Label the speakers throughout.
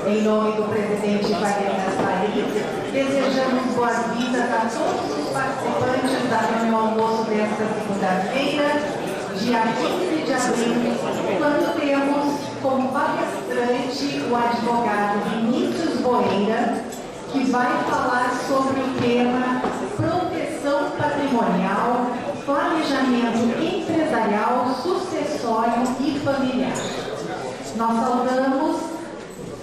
Speaker 1: Em nome do presidente Wagner Gasparim, desejamos boas-vindas a todos os participantes da reunião almoço desta segunda-feira, dia 15 de abril, quando temos como palestrante o advogado Vinícius Boeira, que vai falar sobre o tema proteção patrimonial, planejamento empresarial, sucessório e familiar. Nós saudamos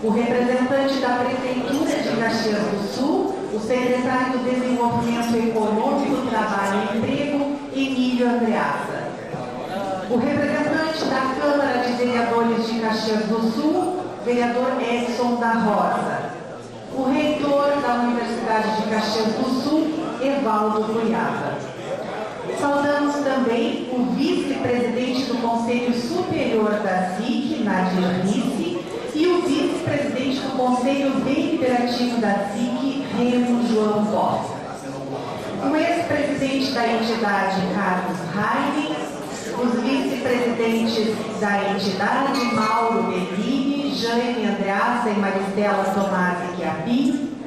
Speaker 1: o representante da Prefeitura de Caxias do Sul, o secretário do Desenvolvimento Econômico, Trabalho e Emprego, Emílio Andreasa. O representante da Câmara de Vereadores de Caxias do Sul, vereador Edson da Rosa. O reitor da Universidade de Caxias do Sul, Evaldo Cunhava. Saudamos também o vice-presidente do Conselho Superior da SIC, Nadir Risse, e o vice-presidente do Conselho Deliberativo da SIC, Remo João Costa. O ex-presidente da entidade, Carlos Raine, os vice-presidentes da entidade, Mauro Bellini, Jane Andreasa e Maristela Tomasi Chiappini,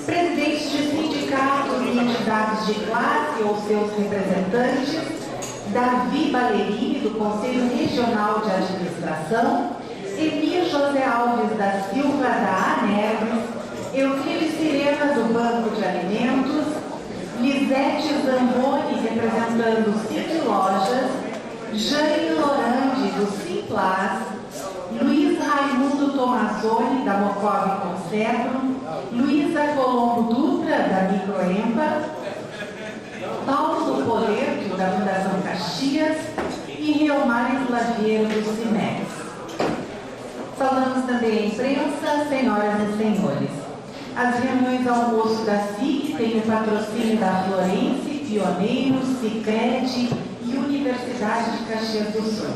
Speaker 1: presidentes de sindicatos e entidades de classe ou seus representantes, Davi Ballerini, do Conselho Regional de Administração, Emir José Alves da Silva, da ANERVES, Euclides Sirena, do Banco de Alimentos, Lisete Zamboni, representando o City Lojas, Jane Lorandi, do Simplas, Luiz Raimundo Tomazoni, da Mocov Conservo, Luísa Colombo Dutra, da Microempa, Paulo Poleto, da Fundação Caxias e Reomar Slaviero, do Cimex. Saudamos também a imprensa, senhoras e senhores. As reuniões almoço da SIC têm o patrocínio da Florense, Pioneiros, Sicredi e Universidade de Caxias do Sul.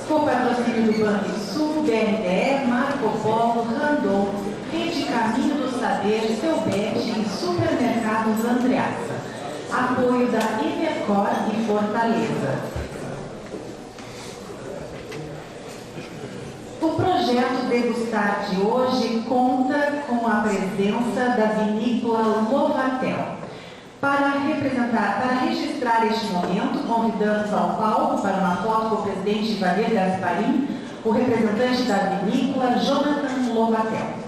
Speaker 1: Com o patrocínio do Banrisul, BNDE, Marco Polo, Randon, Rede Caminho do Saber, Selbet e Supermercados Andreasa. Apoio da Evercor e Fortaleza. O projeto Degustar de hoje conta com a presença da vinícola Lovatel. Para registrar este momento, convidamos ao palco para uma foto com o presidente Wagner Gasparim, o representante da vinícola, Jonathan Lovatel.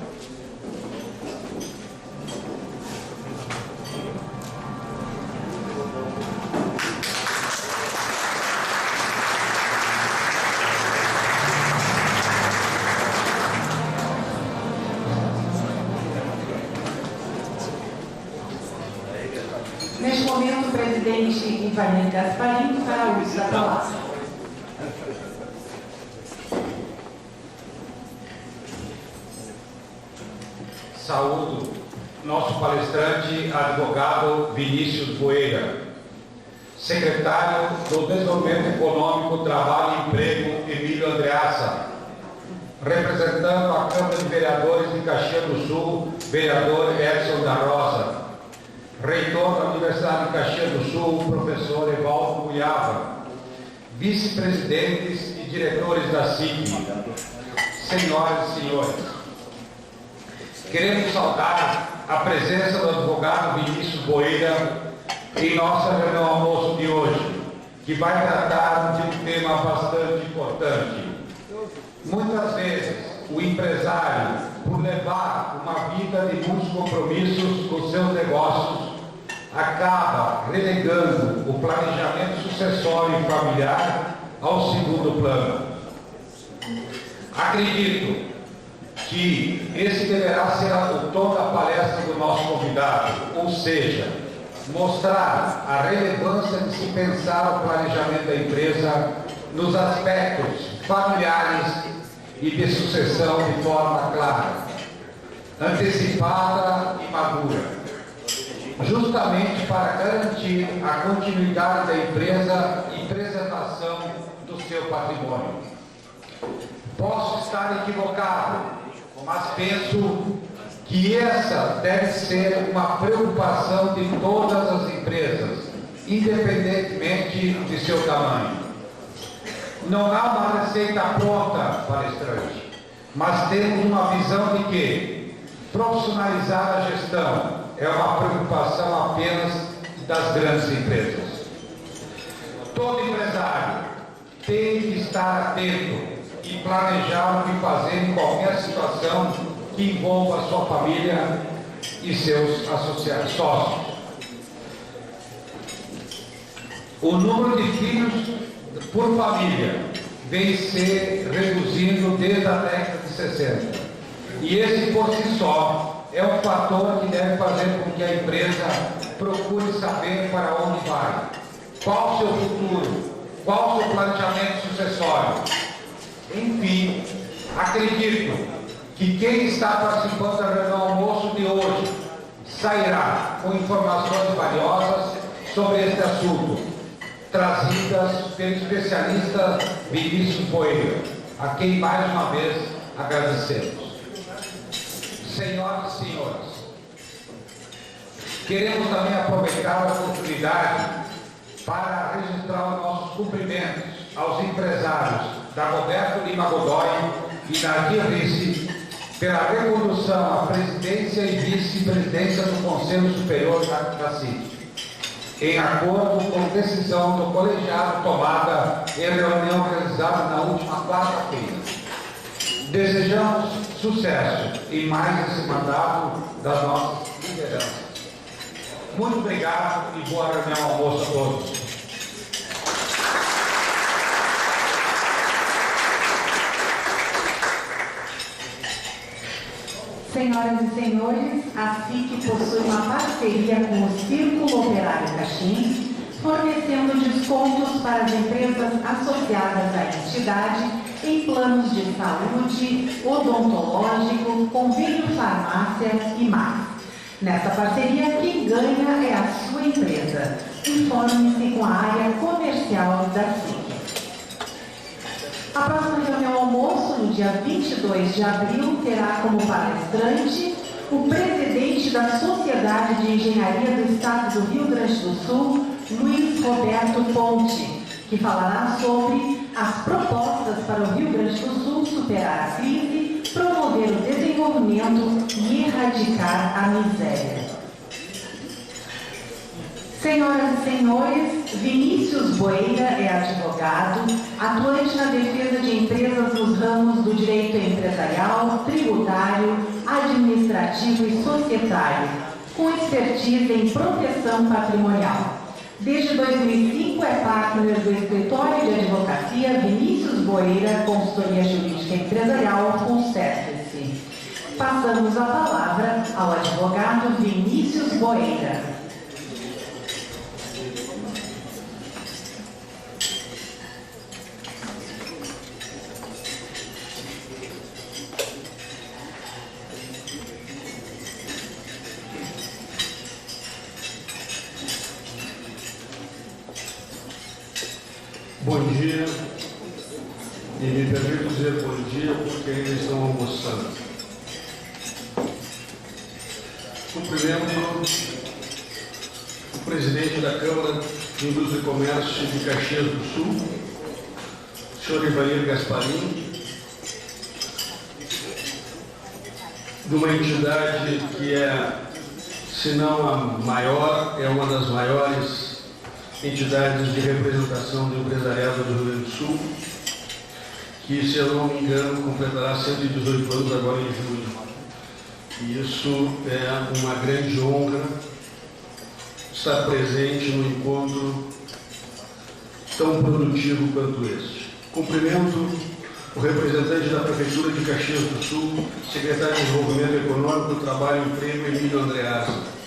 Speaker 1: Neste momento, o presidente Wagner Gasparim fará uso da palavra.
Speaker 2: Saúdo nosso palestrante, advogado Vinícius Boeira, secretário do Desenvolvimento Econômico, Trabalho e Emprego, Emílio Andreasa, representando a Câmara de Vereadores de Caxias do Sul, vereador Edson da Rosa, reitor da Universidade de Caxias do Sul, professor Evaldo Cunhava, vice-presidentes e diretores da SIC, senhoras e senhores, queremos saudar a presença do advogado Vinícius Boeira em nossa reunião almoço de hoje, que vai tratar de um tema bastante importante. Muitas vezes, o empresário, por levar uma vida de muitos compromissos com seus negócios, acaba relegando o planejamento sucessório e familiar ao segundo plano. Acredito que esse deverá ser o tom da palestra do nosso convidado, ou seja, mostrar a relevância de se pensar o planejamento da empresa nos aspectos familiares e de sucessão de forma clara, antecipada e madura, justamente para garantir a continuidade da empresa e preservação do seu patrimônio. Posso estar equivocado, mas penso que essa deve ser uma preocupação de todas as empresas, independentemente de seu tamanho. Não há uma receita pronta, palestrante. mas temos uma visão de que profissionalizar a gestão é uma preocupação apenas das grandes empresas. Todo empresário tem que estar atento e planejar o que fazer em qualquer situação que envolva a sua família e seus associados, sócios. O número de filhos por família vem se reduzindo desde a década de 60. E esse por si só é um fator que deve fazer com que a empresa procure saber para onde vai, qual o seu futuro, qual o seu planejamento sucessório. Enfim, acredito que quem está participando da reunião almoço de hoje sairá com informações valiosas sobre este assunto, trazidas pelo especialista Vinícius Boeira, a quem mais uma vez agradecemos. Senhoras e senhores, queremos também aproveitar a oportunidade para registrar os nossos cumprimentos aos empresários Dagoberto Lima Godoy e Nadir Risse pela recondução à presidência e vice-presidência do Conselho Superior da CIT, em acordo com decisão do colegiado tomada em reunião realizada na última quarta-feira. Desejamos sucesso em mais esse mandato das nossas lideranças. Muito obrigado e boa reunião ao almoço a todos.
Speaker 1: Senhoras e senhores, a SIC possui uma parceria com o Círculo Operário Caxiim, fornecendo descontos para as empresas associadas à entidade em planos de saúde, odontológico, convênio farmácia e mais. Nessa parceria, quem ganha é a sua empresa. Informe-se com a área comercial da SIC. A próxima reunião ao almoço, no dia 22 de abril, terá como palestrante o presidente da Sociedade de Engenharia do Estado do Rio Grande do Sul, Luiz Roberto Ponte, que falará sobre as propostas para o Rio Grande do Sul superar a crise, promover o desenvolvimento e erradicar a miséria. Senhoras e senhores, Vinícius Boeira é advogado, atuante na defesa de empresas nos ramos do direito empresarial, tributário, administrativo e societário, com expertise em proteção patrimonial. Desde 2005 é partner do escritório de advocacia Vinícius Boeira, consultoria jurídica empresarial, conserve-se. Passamos a palavra ao advogado Vinícius Boeira.
Speaker 3: Bom dia, e me permito dizer bom dia porque ainda estão almoçando. Cumprimento o presidente da Câmara de Indústria e Comércio de Caxias do Sul, senhor Ivanir Gasparim, de uma entidade que é, se não a maior, é uma das maiores entidades de representação do empresariado do Rio Grande do Sul, que, se eu não me engano, completará 118 anos agora em julho. E isso é uma grande honra estar presente no encontro tão produtivo quanto este. Cumprimento o representante da Prefeitura de Caxias do Sul, secretário de Desenvolvimento Econômico, Trabalho e Emprego, Emílio Andreasa.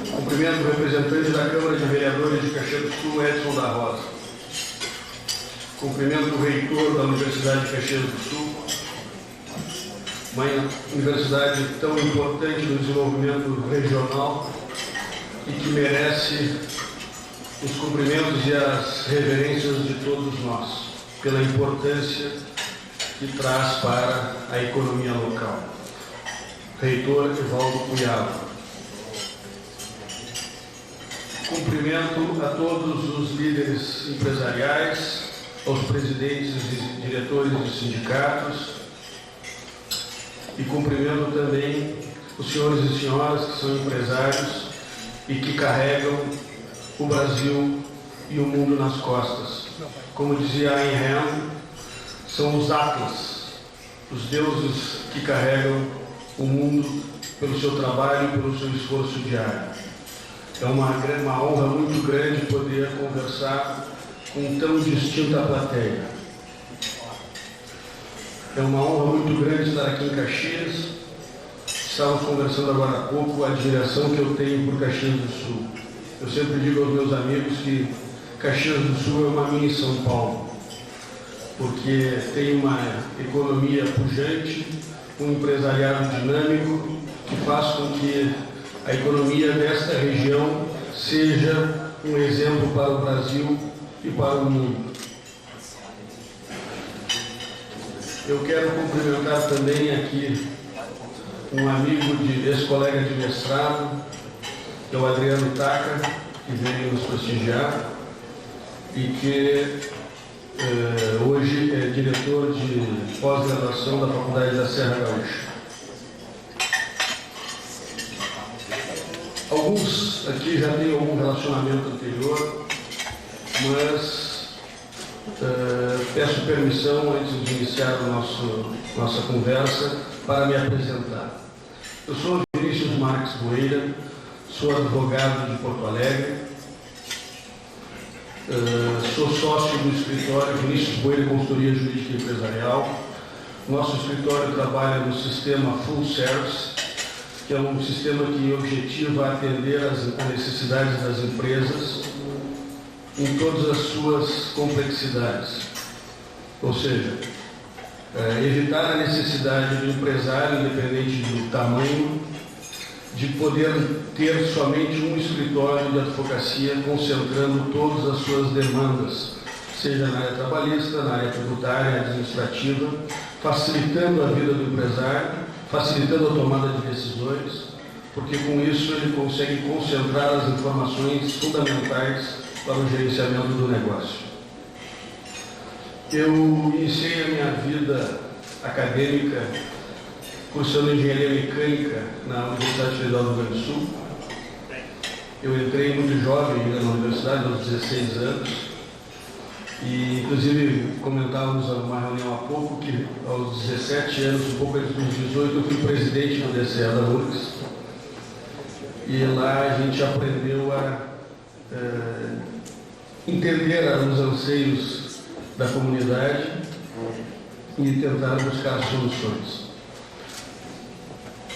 Speaker 3: Cumprimento o representante da Câmara de Vereadores de Caxias do Sul, Edson da Rosa. Cumprimento o reitor da Universidade de Caxias do Sul, uma universidade tão importante no desenvolvimento regional e que merece os cumprimentos e as reverências de todos nós, pela importância que traz para a economia local. Reitor Evaldo Cunhado. Cumprimento a todos os líderes empresariais, aos presidentes e diretores de sindicatos, e cumprimento também os senhores e senhoras que são empresários e que carregam o Brasil e o mundo nas costas. Como dizia Ayn Rand, são os atlas, os deuses que carregam o mundo pelo seu trabalho e pelo seu esforço diário. É uma honra muito grande poder conversar com tão distinta plateia. É uma honra muito grande estar aqui em Caxias. Estávamos conversando agora há pouco a admiração que eu tenho por Caxias do Sul. Eu sempre digo aos meus amigos que Caxias do Sul é uma mini São Paulo, porque tem uma economia pujante, um empresariado dinâmico que faz com que a economia desta região seja um exemplo para o Brasil e para o mundo. Eu quero cumprimentar também aqui um amigo, ex-colega de mestrado, que é o Adriano Taca, que veio nos prestigiar e que hoje é diretor de pós-graduação da Faculdade da Serra Gaúcha. Alguns aqui já têm algum relacionamento anterior, mas peço permissão, antes de iniciar nossa conversa, para me apresentar. Eu sou Vinícius Marques Boeira, sou advogado de Porto Alegre, sou sócio do escritório Vinícius Boeira Consultoria Jurídica e Empresarial. Nosso escritório trabalha no sistema Full Service, que é um sistema que objetiva atender às necessidades das empresas em todas as suas complexidades. Ou seja, evitar a necessidade do empresário, independente do tamanho, de poder ter somente um escritório de advocacia concentrando todas as suas demandas, seja na área trabalhista, na área tributária, administrativa, facilitando a vida do empresário, facilitando a tomada de decisões, porque com isso ele consegue concentrar as informações fundamentais para o gerenciamento do negócio. Eu iniciei a minha vida acadêmica cursando engenharia mecânica na Universidade Federal do Rio Grande do Sul. Eu entrei muito jovem ainda na universidade, aos 16 anos, e inclusive comentávamos numa reunião há pouco que aos 17 anos, um pouco antes dos 18, eu fui presidente do DCE da URGS, e lá a gente aprendeu a entender os anseios da comunidade e tentar buscar soluções.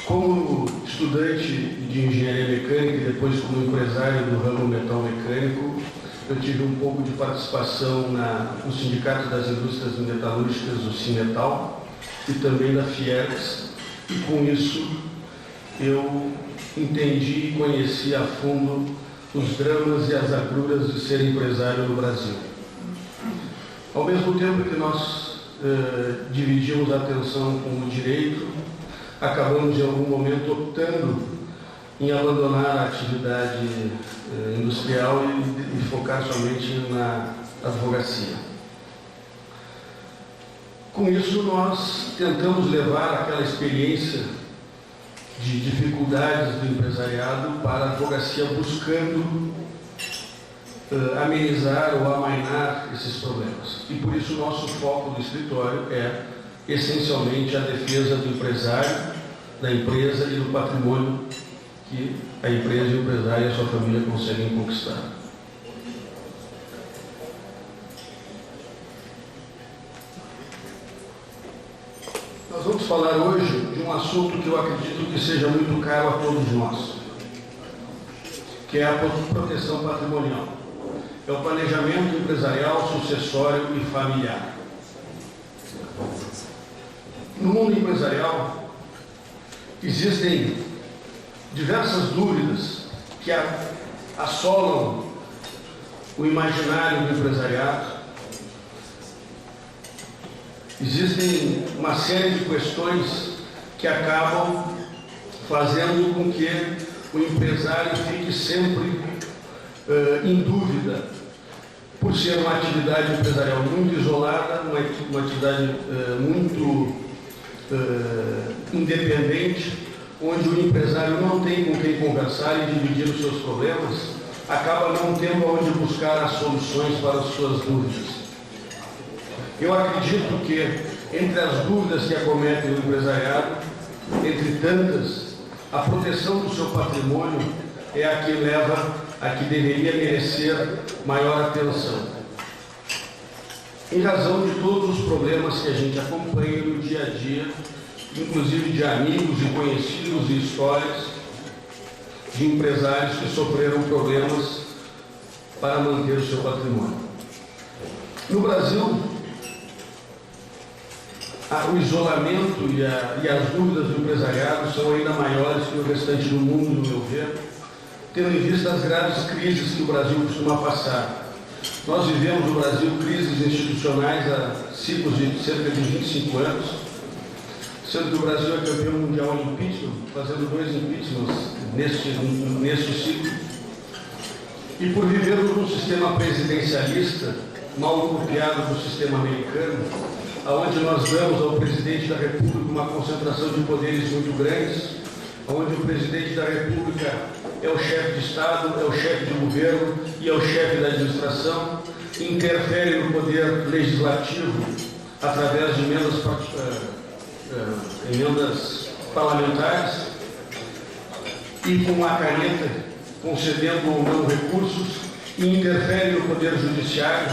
Speaker 3: Como estudante de engenharia mecânica e depois como empresário do ramo metal mecânico, eu tive um pouco de participação no Sindicato das Indústrias Metalúrgicas, do Cimetal, e também da Fiergs, e com isso eu entendi e conheci a fundo os dramas e as agruras de ser empresário no Brasil. Ao mesmo tempo que nós dividimos a atenção com o direito, acabamos em algum momento optando em abandonar a atividade industrial e focar somente na advocacia. Com isso, nós tentamos levar aquela experiência de dificuldades do empresariado para a advocacia, buscando amenizar ou amainar esses problemas. E por isso o nosso foco do escritório é essencialmente a defesa do empresário, da empresa e do patrimônio que a empresa, o empresário e a sua família conseguem conquistar. Nós vamos falar hoje de um assunto que eu acredito que seja muito caro a todos nós, que é a proteção patrimonial. É o planejamento empresarial, sucessório e familiar. No mundo empresarial, existem diversas dúvidas que assolam o imaginário do empresariado. Existem uma série de questões que acabam fazendo com que o empresário fique sempre em dúvida, por ser uma atividade empresarial muito isolada, uma atividade muito independente, onde o empresário não tem com quem conversar e dividir os seus problemas, acaba não tendo onde buscar as soluções para as suas dúvidas. Eu acredito que, entre as dúvidas que acometem o empresariado, entre tantas, a proteção do seu patrimônio é a que leva a que deveria merecer maior atenção. Em razão de todos os problemas que a gente acompanha no dia a dia, inclusive de amigos e conhecidos e histórias de empresários que sofreram problemas para manter o seu patrimônio. No Brasil, o isolamento e as dúvidas do empresariado são ainda maiores que o restante do mundo, no meu ver, tendo em vista as graves crises que o Brasil costuma passar. Nós vivemos no Brasil crises institucionais há ciclos de cerca de 25 anos, sendo que o Brasil é campeão mundial em impeachment, fazendo 2 impeachments neste ciclo. E por vivermos num sistema presidencialista, mal copiado do sistema americano, onde nós damos ao presidente da República uma concentração de poderes muito grandes, onde o presidente da República é o chefe de Estado, é o chefe de governo e é o chefe da administração, interfere no poder legislativo através de emendas parlamentares e com a caneta concedendo ou não recursos, e interfere no poder judiciário,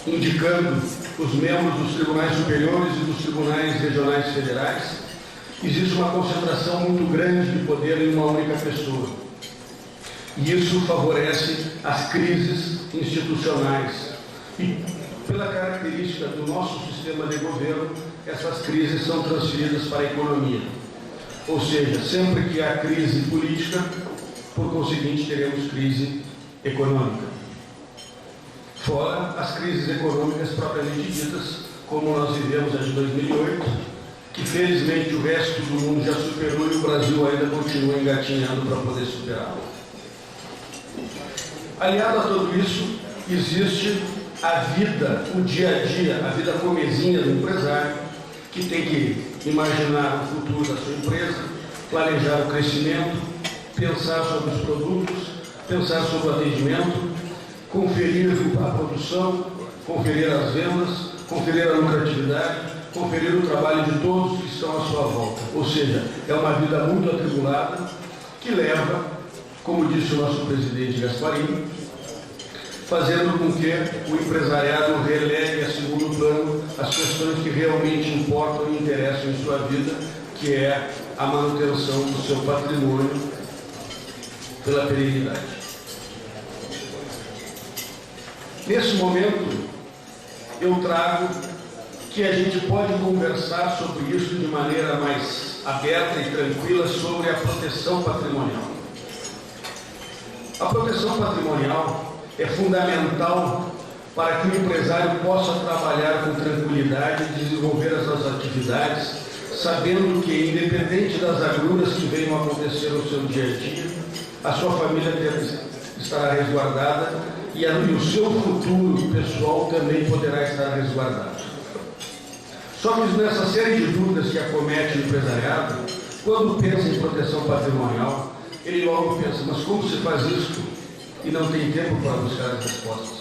Speaker 3: indicando os membros dos tribunais superiores e dos tribunais regionais federais. Existe uma concentração muito grande de poder em uma única pessoa. E isso favorece as crises institucionais. E, pela característica do nosso sistema de governo, essas crises são transferidas para a economia. Ou seja, sempre que há crise política, por conseguinte, teremos crise econômica. Fora as crises econômicas propriamente ditas, como nós vivemos a de 2008, que felizmente o resto do mundo já superou e o Brasil ainda continua engatinhando para poder superá-la. Aliado a tudo isso, existe a vida, o dia a dia, a vida comezinha do empresário, que tem que imaginar o futuro da sua empresa, planejar o crescimento, pensar sobre os produtos, pensar sobre o atendimento, conferir a produção, conferir as vendas, conferir a lucratividade, conferir o trabalho de todos que estão à sua volta. Ou seja, é uma vida muito atribulada que leva, como disse o nosso presidente Gasparini, fazendo com que o empresariado relegue a segundo plano as questões que realmente importam e interessam em sua vida, que é a manutenção do seu patrimônio pela perenidade. Nesse momento, eu trago que a gente pode conversar sobre isso de maneira mais aberta e tranquila sobre a proteção patrimonial. A proteção patrimonial é fundamental para que o empresário possa trabalhar com tranquilidade e desenvolver as suas atividades, sabendo que, independente das agruras que venham a acontecer no seu dia a dia, a sua família estará resguardada e o seu futuro pessoal também poderá estar resguardado. Só que nessa série de dúvidas que acomete o empresariado, quando pensa em proteção patrimonial, ele logo pensa, mas como se faz isso? E não tem tempo para buscar as respostas.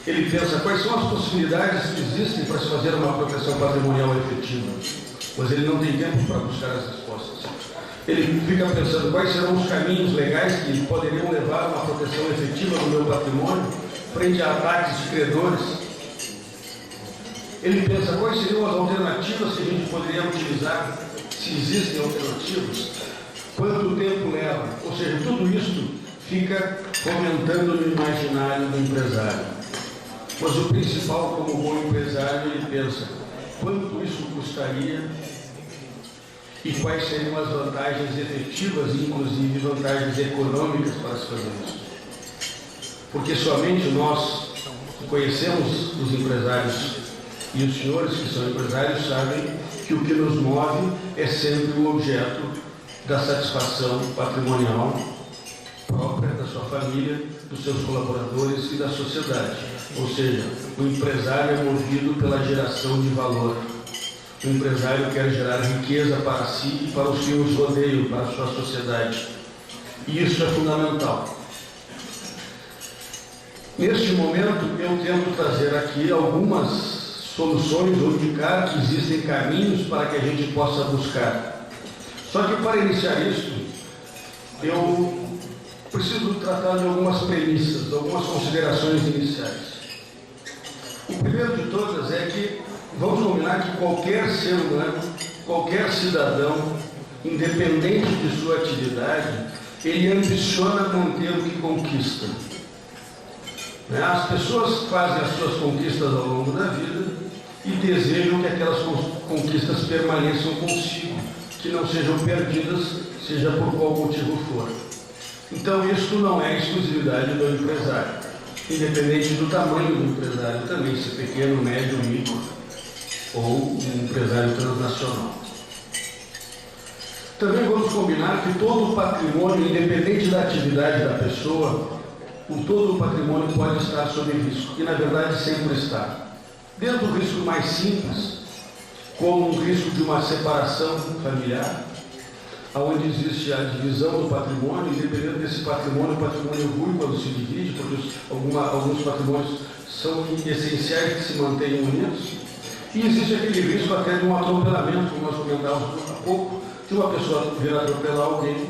Speaker 3: Ele pensa, quais são as possibilidades que existem para se fazer uma proteção patrimonial efetiva? Mas ele não tem tempo para buscar as respostas. Ele fica pensando, quais serão os caminhos legais que poderiam levar a uma proteção efetiva do meu patrimônio frente a ataques de credores? Ele pensa, quais seriam as alternativas que a gente poderia utilizar, se existem alternativas? Quanto tempo leva? Ou seja, tudo isso fica fomentando no imaginário do empresário. Mas o principal, como bom empresário, ele pensa, quanto isso custaria e quais seriam as vantagens efetivas, inclusive vantagens econômicas para se fazer isso. Porque somente nós que conhecemos os empresários e os senhores que são empresários sabem que o que nos move é sempre o objeto da satisfação patrimonial própria da sua família, dos seus colaboradores e da sociedade. Ou seja, o empresário é movido pela geração de valor. O empresário quer gerar riqueza para si e para os que os rodeiam, para a sua sociedade. E isso é fundamental. Neste momento, eu tento trazer aqui algumas soluções ou indicar que existem caminhos para que a gente possa buscar. Só que para iniciar isso, eu preciso tratar de algumas premissas, algumas considerações iniciais. O primeiro de todas é que vamos combinar que qualquer ser humano, qualquer cidadão, independente de sua atividade, ele ambiciona manter o que conquista. As pessoas fazem as suas conquistas ao longo da vida e desejam que aquelas conquistas permaneçam consigo, que não sejam perdidas, seja por qual motivo for. Então, isso não é exclusividade do empresário, independente do tamanho do empresário também, se pequeno, médio, micro ou um empresário transnacional. Também vamos combinar que todo o patrimônio, independente da atividade da pessoa, todo o patrimônio pode estar sob risco, e na verdade sempre está. Desde o risco mais simples, como o risco de uma separação familiar, onde existe a divisão do patrimônio, e dependendo desse patrimônio, o patrimônio ruim quando se divide, porque alguns patrimônios são essenciais que se mantenham unidos, e existe aquele risco até de um atropelamento, como nós comentávamos há pouco, de uma pessoa vir atropelar alguém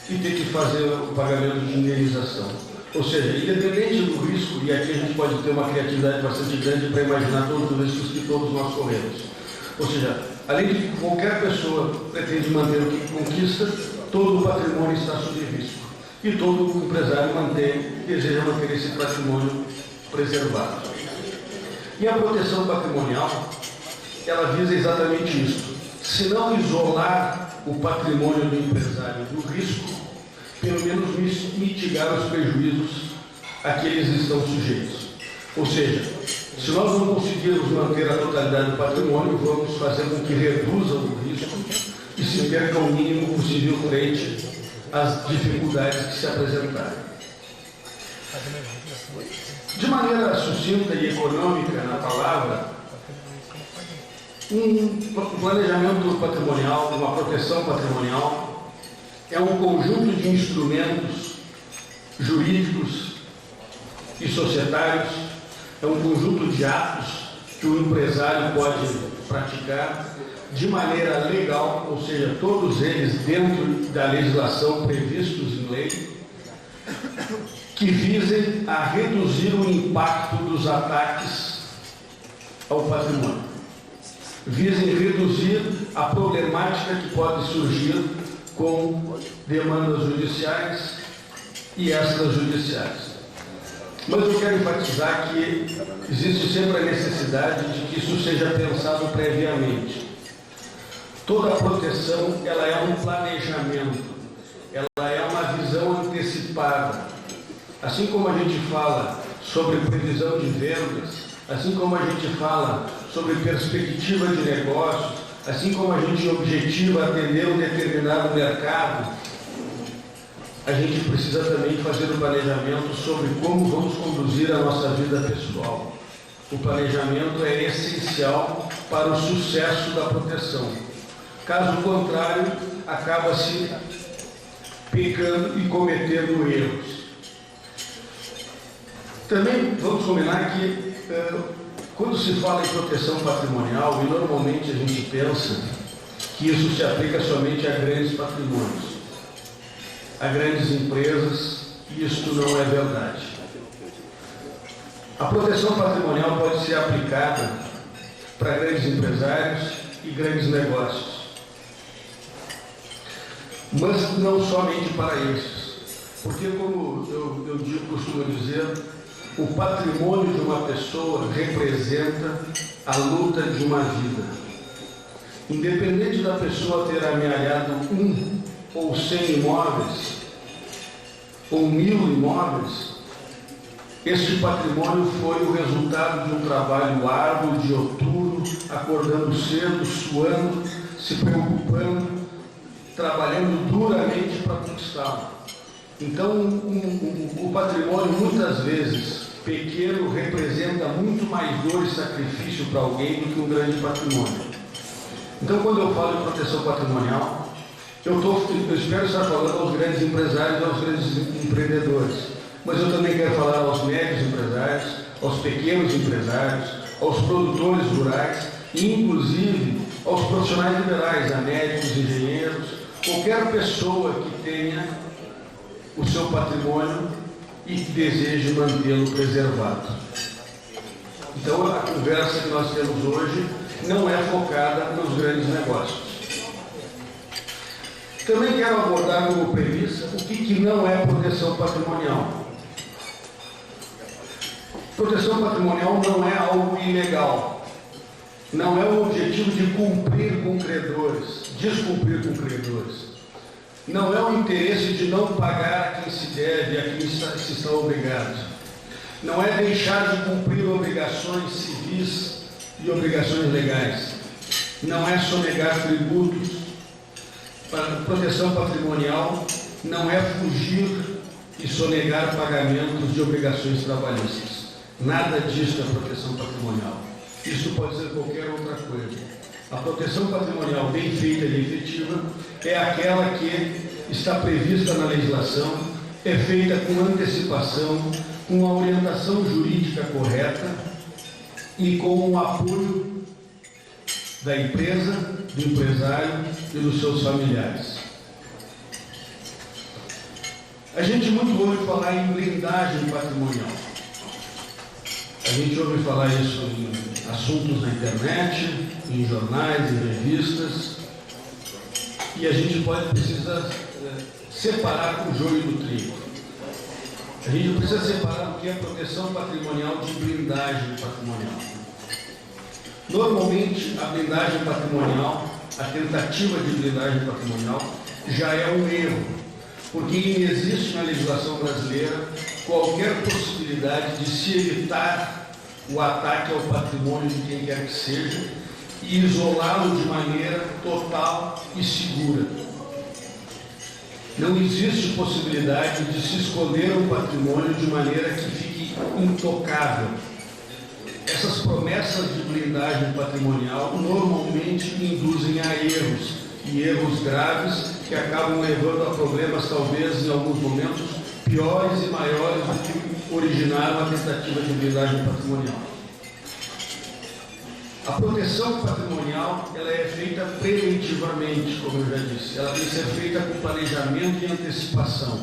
Speaker 3: e ter que fazer o pagamento de indenização. Ou seja, independente do risco, e aqui a gente pode ter uma criatividade bastante grande para imaginar todos os riscos que todos nós corremos. Ou seja, além de que qualquer pessoa pretende manter o que conquista, todo o patrimônio está sob risco. E todo empresário deseja manter esse patrimônio preservado. E a proteção patrimonial, ela visa exatamente isso. Se não isolar o patrimônio do empresário do risco, pelo menos mitigar os prejuízos a que eles estão sujeitos. Ou seja, se nós não conseguirmos manter a totalidade do patrimônio, vamos fazer com que reduza o risco e se perca o mínimo possível frente às dificuldades que se apresentarem. De maneira sucinta e econômica na palavra, um planejamento patrimonial, uma proteção patrimonial, é um conjunto de instrumentos jurídicos e societários, é um conjunto de atos que o empresário pode praticar de maneira legal, ou seja, todos eles dentro da legislação previstos em lei, que visem a reduzir o impacto dos ataques ao patrimônio, visem reduzir a problemática que pode surgir com demandas judiciais e extrajudiciais. Mas eu quero enfatizar que existe sempre a necessidade de que isso seja pensado previamente. Toda a proteção, ela é um planejamento, ela é uma visão antecipada. Assim como a gente fala sobre previsão de vendas, assim como a gente fala sobre perspectiva de negócios, assim como a gente objetiva atender um determinado mercado, a gente precisa também fazer um planejamento sobre como vamos conduzir a nossa vida pessoal. O planejamento é essencial para o sucesso da proteção. Caso contrário, acaba-se pecando e cometendo erros. Também vamos combinar que quando se fala em proteção patrimonial, e normalmente a gente pensa que isso se aplica somente a grandes patrimônios, a grandes empresas, e isto não é verdade. A proteção patrimonial pode ser aplicada para grandes empresários e grandes negócios, mas não somente para esses, porque, como eu costumo dizer, o patrimônio de uma pessoa representa a luta de uma vida. Independente da pessoa ter amealhado 1 ou 100 imóveis, ou 1000 imóveis, este patrimônio foi o resultado de um trabalho árduo, dioturno, acordando cedo, suando, se preocupando, trabalhando duramente para conquistá-lo. Então, o patrimônio, muitas vezes, pequeno, representa muito mais dor e sacrifício para alguém do que um grande patrimônio. Então, quando eu falo em proteção patrimonial, eu espero estar falando aos grandes empresários e aos grandes empreendedores, mas eu também quero falar aos médios empresários, aos pequenos empresários, aos produtores rurais e, inclusive, aos profissionais liberais, a médicos, engenheiros, qualquer pessoa que tenha o seu patrimônio e que deseje mantê-lo preservado. Então, a conversa que nós temos hoje não é focada nos grandes negócios. Também quero abordar como premissa o que não é proteção patrimonial. Proteção patrimonial não é algo ilegal. Não é o objetivo de cumprir com credores, descumprir com credores. Não é o interesse de não pagar a quem se deve, a quem se está obrigado. Não é deixar de cumprir obrigações civis e obrigações legais. Não é sonegar tributos. Proteção patrimonial não é fugir e sonegar pagamentos de obrigações trabalhistas. Nada disso é proteção patrimonial. Isso pode ser qualquer outra coisa. A proteção patrimonial bem feita e efetiva é aquela que está prevista na legislação, é feita com antecipação, com a orientação jurídica correta e com o apoio da empresa, do empresário e dos seus familiares. A gente muito ouve falar em blindagem patrimonial. A gente ouve falar isso em assuntos na internet, em jornais, em revistas, e a gente precisa separar o joio do trigo. A gente precisa separar o que é proteção patrimonial de blindagem patrimonial. Normalmente, a blindagem patrimonial, a tentativa de blindagem patrimonial, já é um erro, porque inexiste na legislação brasileira qualquer possibilidade de se evitar o ataque ao patrimônio de quem quer que seja e isolá-lo de maneira total e segura. Não existe possibilidade de se esconder o patrimônio de maneira que fique intocável. Essas promessas de blindagem patrimonial normalmente induzem a erros, e erros graves que acabam levando a problemas, talvez, em alguns momentos, piores e maiores do que originaram a tentativa de blindagem patrimonial. A proteção patrimonial ela é feita preventivamente, como eu já disse. Ela tem que ser feita com planejamento e antecipação.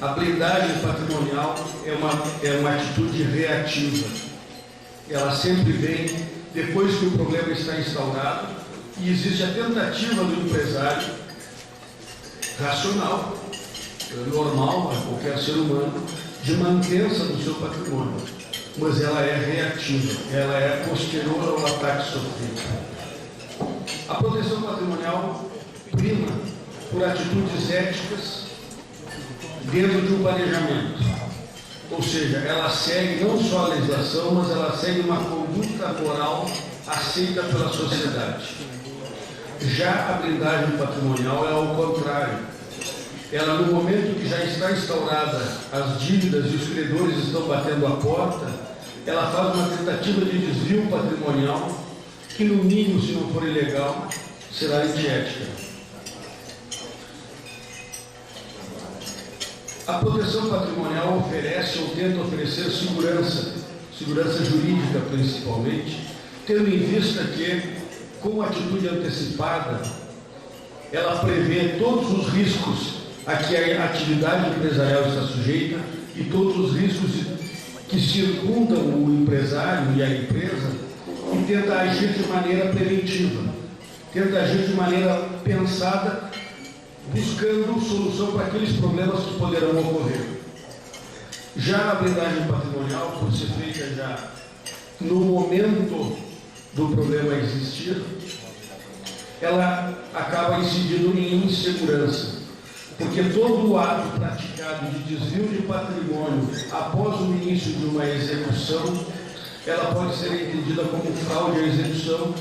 Speaker 3: A blindagem patrimonial é uma atitude reativa. Ela sempre vem depois que o problema está instaurado e existe a tentativa do empresário racional, normal a qualquer ser humano, de mantença do seu patrimônio. Mas ela é reativa, ela é posterior ao ataque sofrido. A proteção patrimonial prima por atitudes éticas dentro de um planejamento. Ou seja, ela segue não só a legislação, mas ela segue uma conduta moral aceita pela sociedade. Já a blindagem patrimonial é ao contrário. Ela, no momento que já está instaurada as dívidas e os credores estão batendo a porta, ela faz uma tentativa de desvio patrimonial que, no mínimo, se não for ilegal, será antiética. A proteção patrimonial oferece ou tenta oferecer segurança jurídica principalmente, tendo em vista que, com atitude antecipada, ela prevê todos os riscos a que a atividade empresarial está sujeita e todos os riscos que circundam o empresário e a empresa e tenta agir de maneira preventiva, tenta agir de maneira pensada, buscando solução para aqueles problemas que poderão ocorrer. Já a blindagem patrimonial, por ser feita já no momento do problema existir, ela acaba incidindo em insegurança. Porque todo o ato praticado de desvio de patrimônio após o início de uma execução, ela pode ser entendida como fraude à execução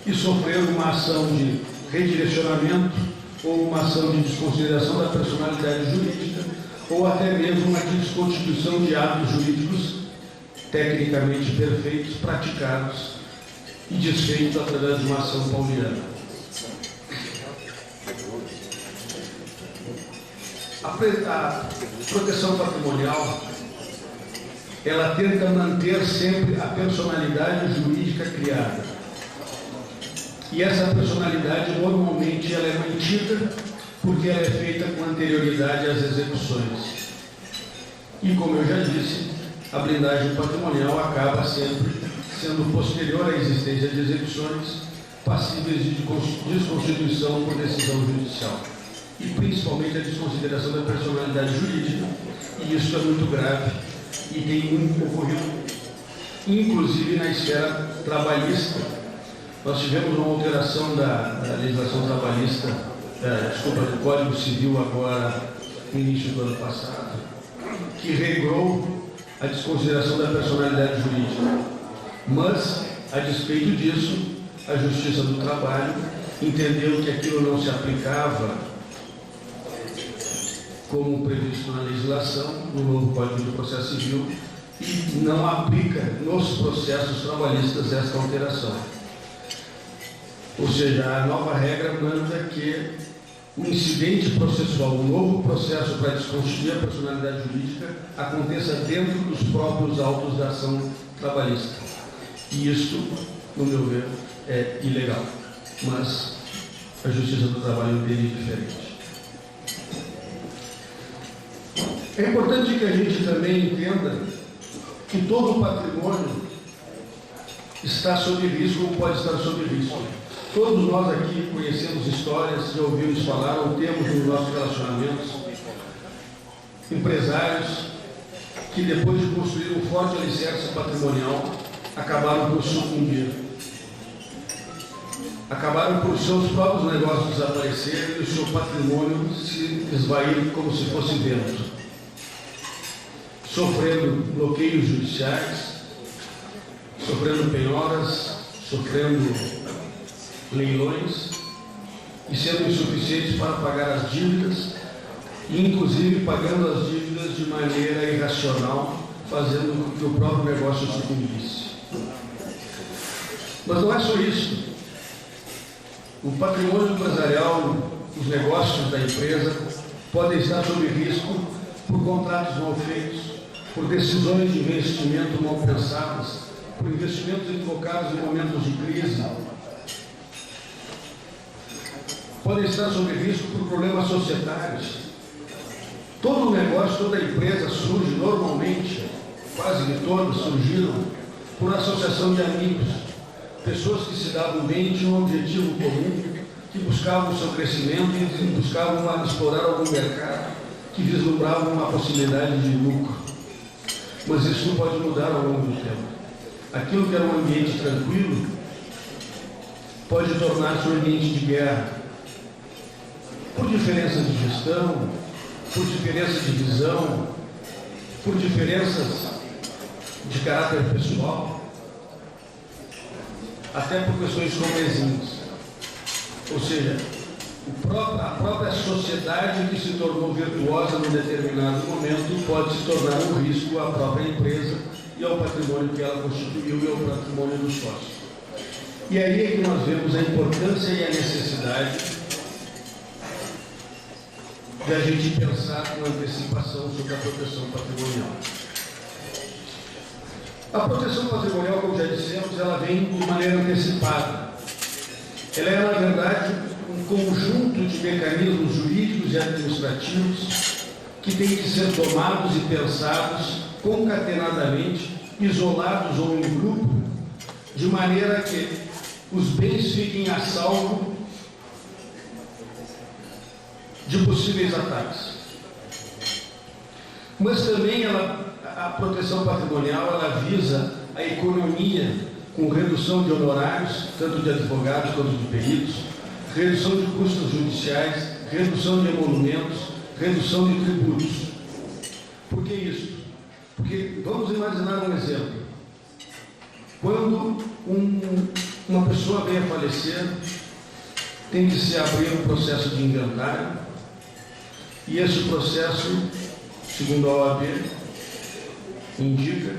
Speaker 3: e sofrer uma ação de redirecionamento ou uma ação de desconsideração da personalidade jurídica ou até mesmo uma desconstituição de atos jurídicos tecnicamente perfeitos praticados e desfeito através de uma ação pauliana. A proteção patrimonial, ela tenta manter sempre a personalidade jurídica criada. E essa personalidade, normalmente, ela é mantida porque ela é feita com anterioridade às execuções. E, como eu já disse, a blindagem patrimonial acaba sempre sendo posterior à existência de execuções passíveis de desconstituição por decisão judicial. E, principalmente, a desconsideração da personalidade jurídica. E isso é muito grave e tem ocorrido, inclusive, na esfera trabalhista. Nós tivemos uma alteração da legislação trabalhista, do Código Civil agora, no início do ano passado, que regrou a desconsideração da personalidade jurídica. Mas, a despeito disso, a Justiça do Trabalho entendeu que aquilo não se aplicava como previsto na legislação, no novo Código de Processo Civil, e não aplica nos processos trabalhistas esta alteração. Ou seja, a nova regra manda que o incidente processual, o novo processo para desconstituir a personalidade jurídica, aconteça dentro dos próprios autos da ação trabalhista. E isso, no meu ver, é ilegal. Mas a Justiça do Trabalho entende diferente. É importante que a gente também entenda que todo o patrimônio está sob risco ou pode estar sob risco. Todos nós aqui conhecemos histórias, já ouvimos falar ou temos nos nossos relacionamentos empresários que, depois de construir um forte alicerce patrimonial, acabaram por sucumbir. Acabaram por seus próprios negócios desaparecerem e o seu patrimônio se esvair como se fosse vento, sofrendo bloqueios judiciais, sofrendo penhoras, sofrendo leilões e sendo insuficientes para pagar as dívidas, e inclusive pagando as dívidas de maneira irracional, fazendo com que o próprio negócio sucumbisse. Mas não é só isso. O patrimônio empresarial, os negócios da empresa podem estar sob risco por contratos mal feitos, por decisões de investimento mal pensadas, por investimentos equivocados em momentos de crise. Podem estar sob risco por problemas societários. Todo negócio, toda empresa surge normalmente, quase que todas surgiram, por associação de amigos, pessoas que se davam bem, tinham um objetivo comum, que buscavam o seu crescimento e buscavam explorar algum mercado, que vislumbravam uma possibilidade de lucro. Mas isso não pode mudar ao longo do tempo. Aquilo que era um ambiente tranquilo pode tornar-se um ambiente de guerra, por diferenças de gestão, por diferenças de visão, por diferenças de caráter pessoal, até por questões comezinhas. Ou seja, a própria sociedade que se tornou virtuosa num determinado momento pode se tornar um risco à própria empresa e ao patrimônio que ela constituiu e ao patrimônio dos sócios. E aí é que nós vemos a importância e a necessidade de a gente pensar com antecipação sobre a proteção patrimonial. A proteção patrimonial, como já dissemos, ela vem de maneira antecipada. Ela é, na verdade, um conjunto de mecanismos jurídicos e administrativos que têm que ser tomados e pensados concatenadamente, isolados ou em grupo, de maneira que os bens fiquem a salvo de possíveis ataques. Mas também a proteção patrimonial ela visa a economia com redução de honorários, tanto de advogados quanto de peritos, redução de custos judiciais, redução de emolumentos, redução de tributos. Por que isso? Porque vamos imaginar um exemplo. Quando uma pessoa vem a falecer, tem que se abrir um processo de inventário, e esse processo, segundo a OAB, indica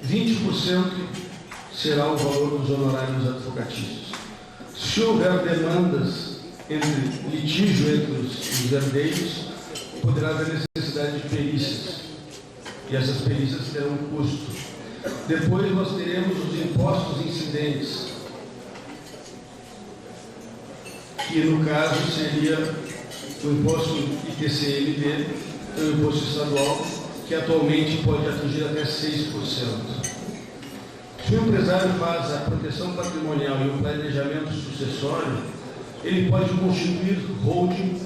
Speaker 3: 20% será o valor dos honorários advocatícios. Se houver demandas litígio entre os herdeiros, poderá haver necessidade de perícias, e essas perícias terão um custo. Depois nós teremos os impostos incidentes, que no caso seria o imposto ITCMD, o imposto estadual, que atualmente pode atingir até 6%. Se o empresário faz a proteção patrimonial e o planejamento sucessório, ele pode constituir holding,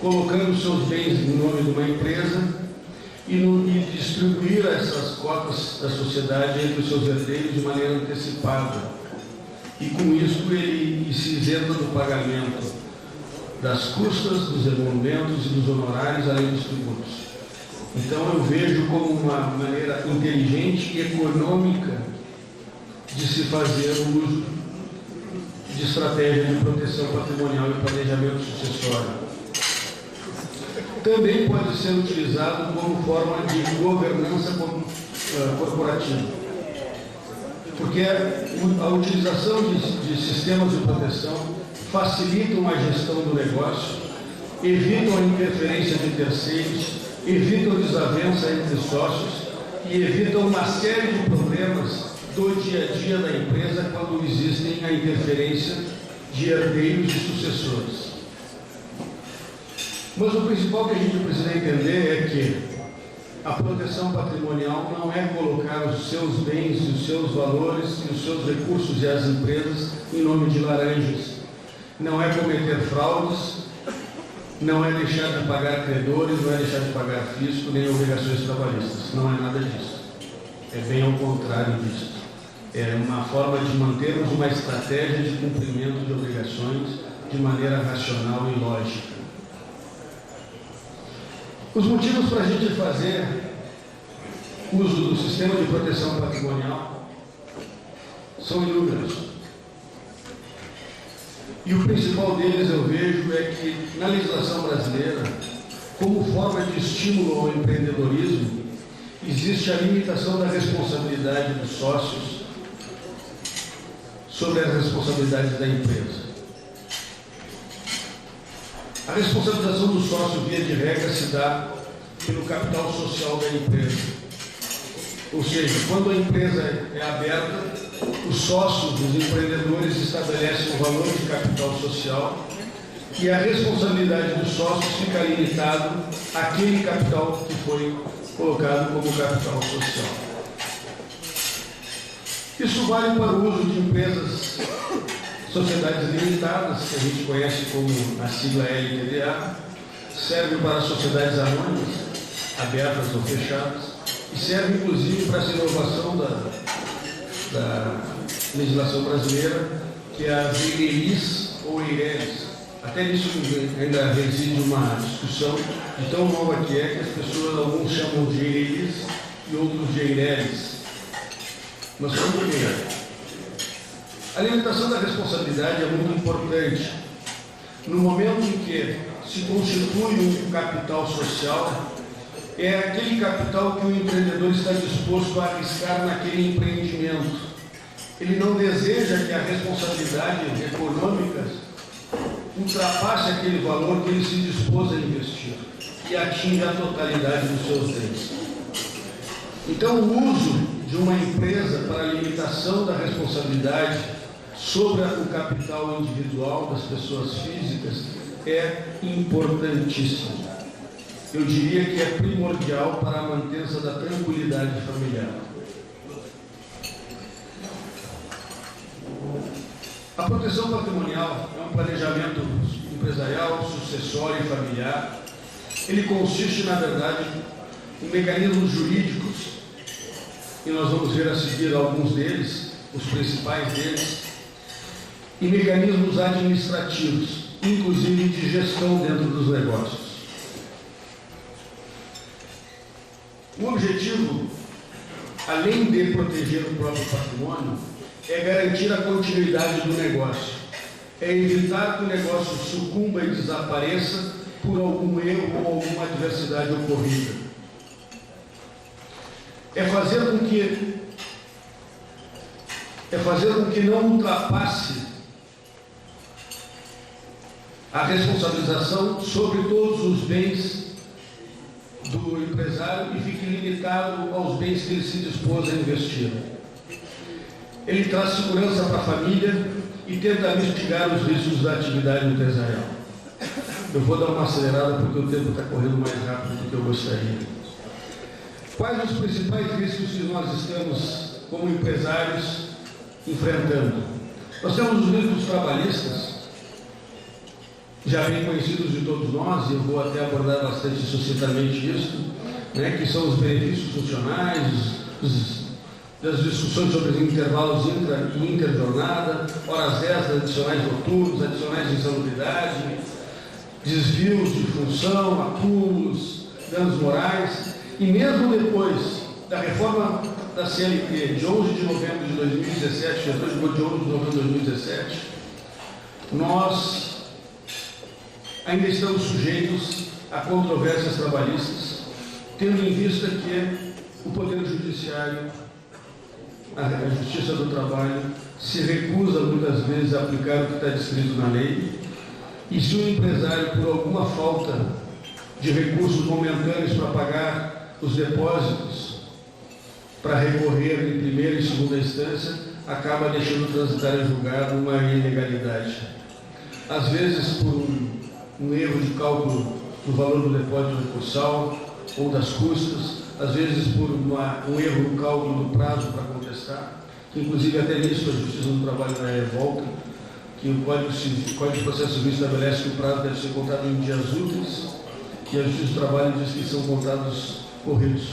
Speaker 3: colocando seus bens no nome de uma empresa e distribuir essas cotas da sociedade entre os seus herdeiros de maneira antecipada. E com isso ele se isenta do pagamento das custas, dos emolumentos e dos honorários, além dos tributos. Então eu vejo como uma maneira inteligente e econômica de se fazer o uso de estratégia de proteção patrimonial e planejamento sucessório. Também pode ser utilizado como forma de governança corporativa, porque a utilização de sistemas de proteção facilitam a gestão do negócio, evitam a interferência de terceiros, evitam desavença entre sócios e evitam uma série de problemas do dia a dia da empresa quando existem a interferência de herdeiros e sucessores. Mas o principal que a gente precisa entender é que a proteção patrimonial não é colocar os seus bens, os seus valores e os seus recursos e as empresas em nome de laranjas. Não é cometer fraudes, não é deixar de pagar credores, não é deixar de pagar fisco, nem obrigações trabalhistas. Não é nada disso. É bem ao contrário disso. É uma forma de mantermos uma estratégia de cumprimento de obrigações de maneira racional e lógica. Os motivos para a gente fazer uso do sistema de proteção patrimonial são inúmeros. E o principal deles, eu vejo, é que na legislação brasileira, como forma de estímulo ao empreendedorismo, existe a limitação da responsabilidade dos sócios sobre as responsabilidades da empresa. A responsabilização do sócio, via de regra, se dá pelo capital social da empresa. Ou seja, quando a empresa é aberta, os sócios, os empreendedores estabelecem o valor de capital social e a responsabilidade dos sócios fica limitado àquele capital que foi colocado como capital social. Isso vale para o uso de empresas, sociedades limitadas, que a gente conhece como a sigla LTDA, serve para sociedades anônimas, abertas ou fechadas, e serve inclusive para essa inovação da legislação brasileira, que é a EIRES ou EIRES. Até nisso ainda reside uma discussão de tão nova que é que as pessoas, alguns chamam de EIRES e outros de EIRES. Mas como é? A limitação da responsabilidade é muito importante. No momento em que se constitui um capital social, é aquele capital que o empreendedor está disposto a arriscar naquele empreendimento. Ele não deseja que a responsabilidade econômica ultrapasse aquele valor que ele se dispôs a investir e atinja a totalidade dos seus bens. Então, o uso de uma empresa para a limitação da responsabilidade sobre o capital individual das pessoas físicas é importantíssimo. Eu diria que é primordial para a manutenção da tranquilidade familiar. A proteção patrimonial é um planejamento empresarial, sucessório e familiar. Ele consiste, na verdade, em mecanismos jurídicos, e nós vamos ver a seguir alguns deles, os principais deles, e mecanismos administrativos, inclusive de gestão dentro dos negócios. O objetivo, além de proteger o próprio patrimônio, é garantir a continuidade do negócio, é evitar que o negócio sucumba e desapareça por algum erro ou alguma adversidade ocorrida. É fazer com que é fazer com que não ultrapasse a responsabilização sobre todos os bens do empresário e fique limitado aos bens que ele se dispôs a investir. Ele traz segurança para a família e tenta mitigar os riscos da atividade empresarial. Eu vou dar uma acelerada porque o tempo está correndo mais rápido do que eu gostaria. Quais os principais riscos que nós estamos, como empresários, enfrentando? Nós temos os riscos trabalhistas, já bem conhecidos de todos nós, e eu vou até abordar bastante sucintamente isso, né, que são os benefícios funcionais, das discussões sobre os intervalos intra e interjornada, horas extras, adicionais noturnos, adicionais de insalubridade, desvios de função, acúmulos, danos morais, e mesmo depois da reforma da CLT de 11 de novembro de 2017, já foi de 11 de novembro de 2017, nós ainda estamos sujeitos a controvérsias trabalhistas, tendo em vista que o Poder Judiciário, a Justiça do Trabalho, se recusa muitas vezes a aplicar o que está descrito na lei, e se o empresário, por alguma falta de recursos momentâneos para pagar os depósitos, para recorrer em primeira e segunda instância, acaba deixando transitar em julgado uma ilegalidade. Às vezes por um erro de cálculo do valor do depósito recursal ou das custas, às vezes por um erro no cálculo do prazo para contestar, que inclusive até nisso a Justiça do Trabalho na revolta, que o Código de Processo Civil estabelece que o prazo deve ser contado em dias úteis, e a Justiça do Trabalho diz que são contados corridos,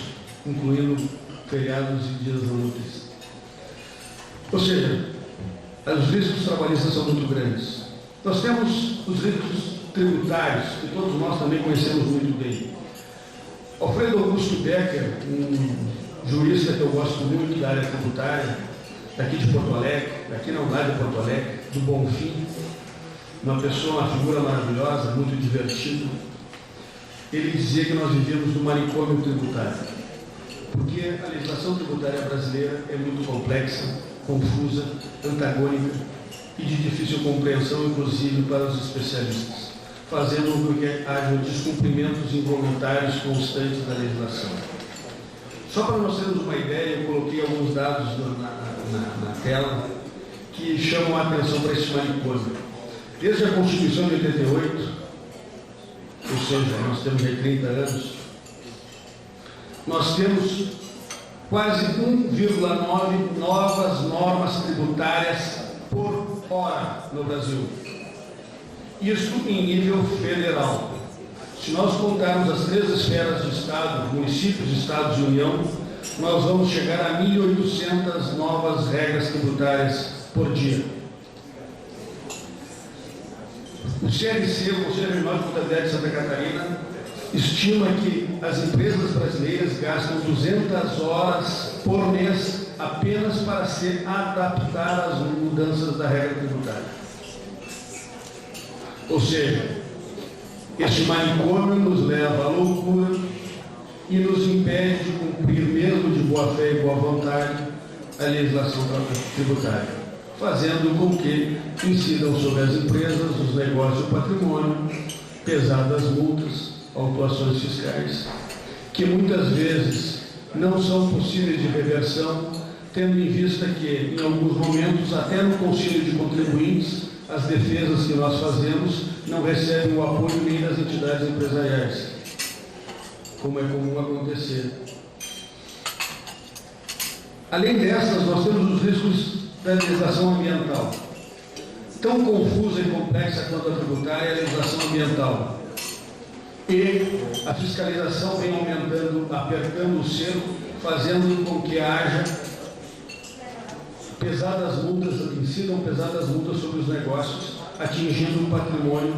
Speaker 3: incluindo feriados e dias não úteis. Ou seja, os riscos trabalhistas são muito grandes. Nós temos os riscos tributários, que todos nós também conhecemos muito bem. Alfredo Augusto Becker, um jurista que eu gosto muito da área tributária, daqui de Porto Alegre, daqui não lá de Porto Alegre, do Bonfim, uma pessoa, uma figura maravilhosa, muito divertida, ele dizia que nós vivíamos no manicômio tributário, porque a legislação tributária brasileira é muito complexa, confusa, antagônica e de difícil compreensão, inclusive para os especialistas, fazendo com que haja descumprimentos involuntários constantes da legislação. Só para nós termos uma ideia, eu coloquei alguns dados na tela que chamam a atenção para esse manicômio. Desde a Constituição de 88, ou seja, nós temos aí 30 anos, nós temos quase 1,9 novas normas tributárias por hora no Brasil. Isso em nível federal. Se nós contarmos as 3 esferas de Estado, municípios, Estados e União, nós vamos chegar a 1.800 novas regras tributárias por dia. O CRC, o Conselho Regional de Contabilidade de Santa Catarina, estima que as empresas brasileiras gastam 200 horas por mês apenas para se adaptar às mudanças da regra tributária. Ou seja, este manicômio nos leva à loucura e nos impede de cumprir, mesmo de boa fé e boa vontade, a legislação tributária, fazendo com que incidam sobre as empresas, os negócios e o patrimônio, pesadas multas, autuações fiscais, que muitas vezes não são possíveis de reversão, tendo em vista que, em alguns momentos, até no concílio de contribuintes, as defesas que nós fazemos não recebem o apoio nem das entidades empresariais, como é comum acontecer. Além dessas, nós temos os riscos da legislação ambiental. Tão confusa e complexa quanto a tributária é a legislação ambiental. E a fiscalização vem aumentando, apertando o cerco, fazendo com que haja pesadas multas, incidam pesadas multas sobre os negócios, atingindo o patrimônio.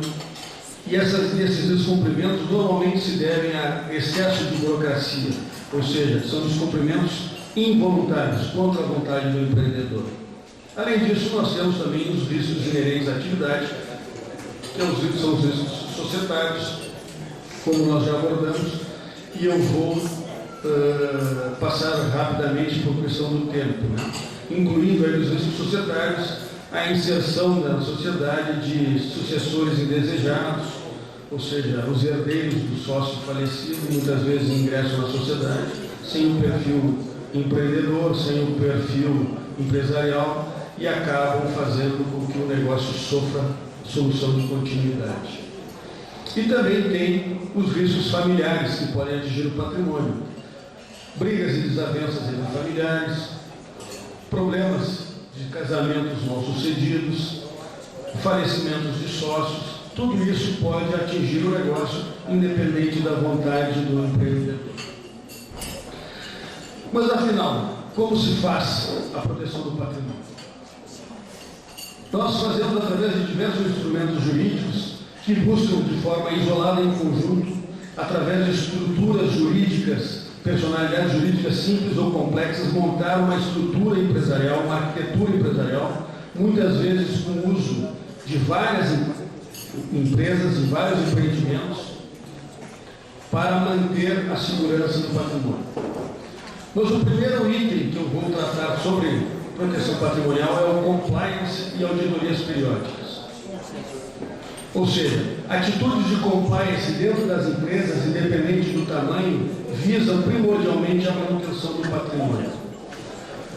Speaker 3: E esses descumprimentos normalmente se devem a excesso de burocracia, ou seja, são descumprimentos involuntários, contra a vontade do empreendedor. Além disso, nós temos também os riscos inerentes à atividade, que são os riscos societários, como nós já abordamos, e eu vou passar rapidamente por questão do tempo, né? incluindo aí os riscos societários, a inserção na sociedade de sucessores indesejados, ou seja, os herdeiros do sócio falecido muitas vezes ingressam na sociedade sem o perfil empreendedor, sem o perfil empresarial e acabam fazendo com que o negócio sofra solução de continuidade. E também tem os riscos familiares que podem atingir o patrimônio. Brigas e desavenças entre familiares, problemas de casamentos mal sucedidos, falecimentos de sócios, tudo isso pode atingir o negócio, independente da vontade do empreendedor. Mas afinal, como se faz a proteção do patrimônio? Nós fazemos através de diversos instrumentos jurídicos que buscam de forma isolada em conjunto, através de estruturas jurídicas, personalidades jurídicas simples ou complexas, montar uma estrutura empresarial, uma arquitetura empresarial, muitas vezes com o uso de várias empresas e vários empreendimentos, para manter a segurança do patrimônio. Mas o primeiro item que eu vou tratar sobre proteção patrimonial é o compliance e auditorias periódicas. Ou seja, atitudes de compliance dentro das empresas, independente do tamanho, visam primordialmente a manutenção do patrimônio.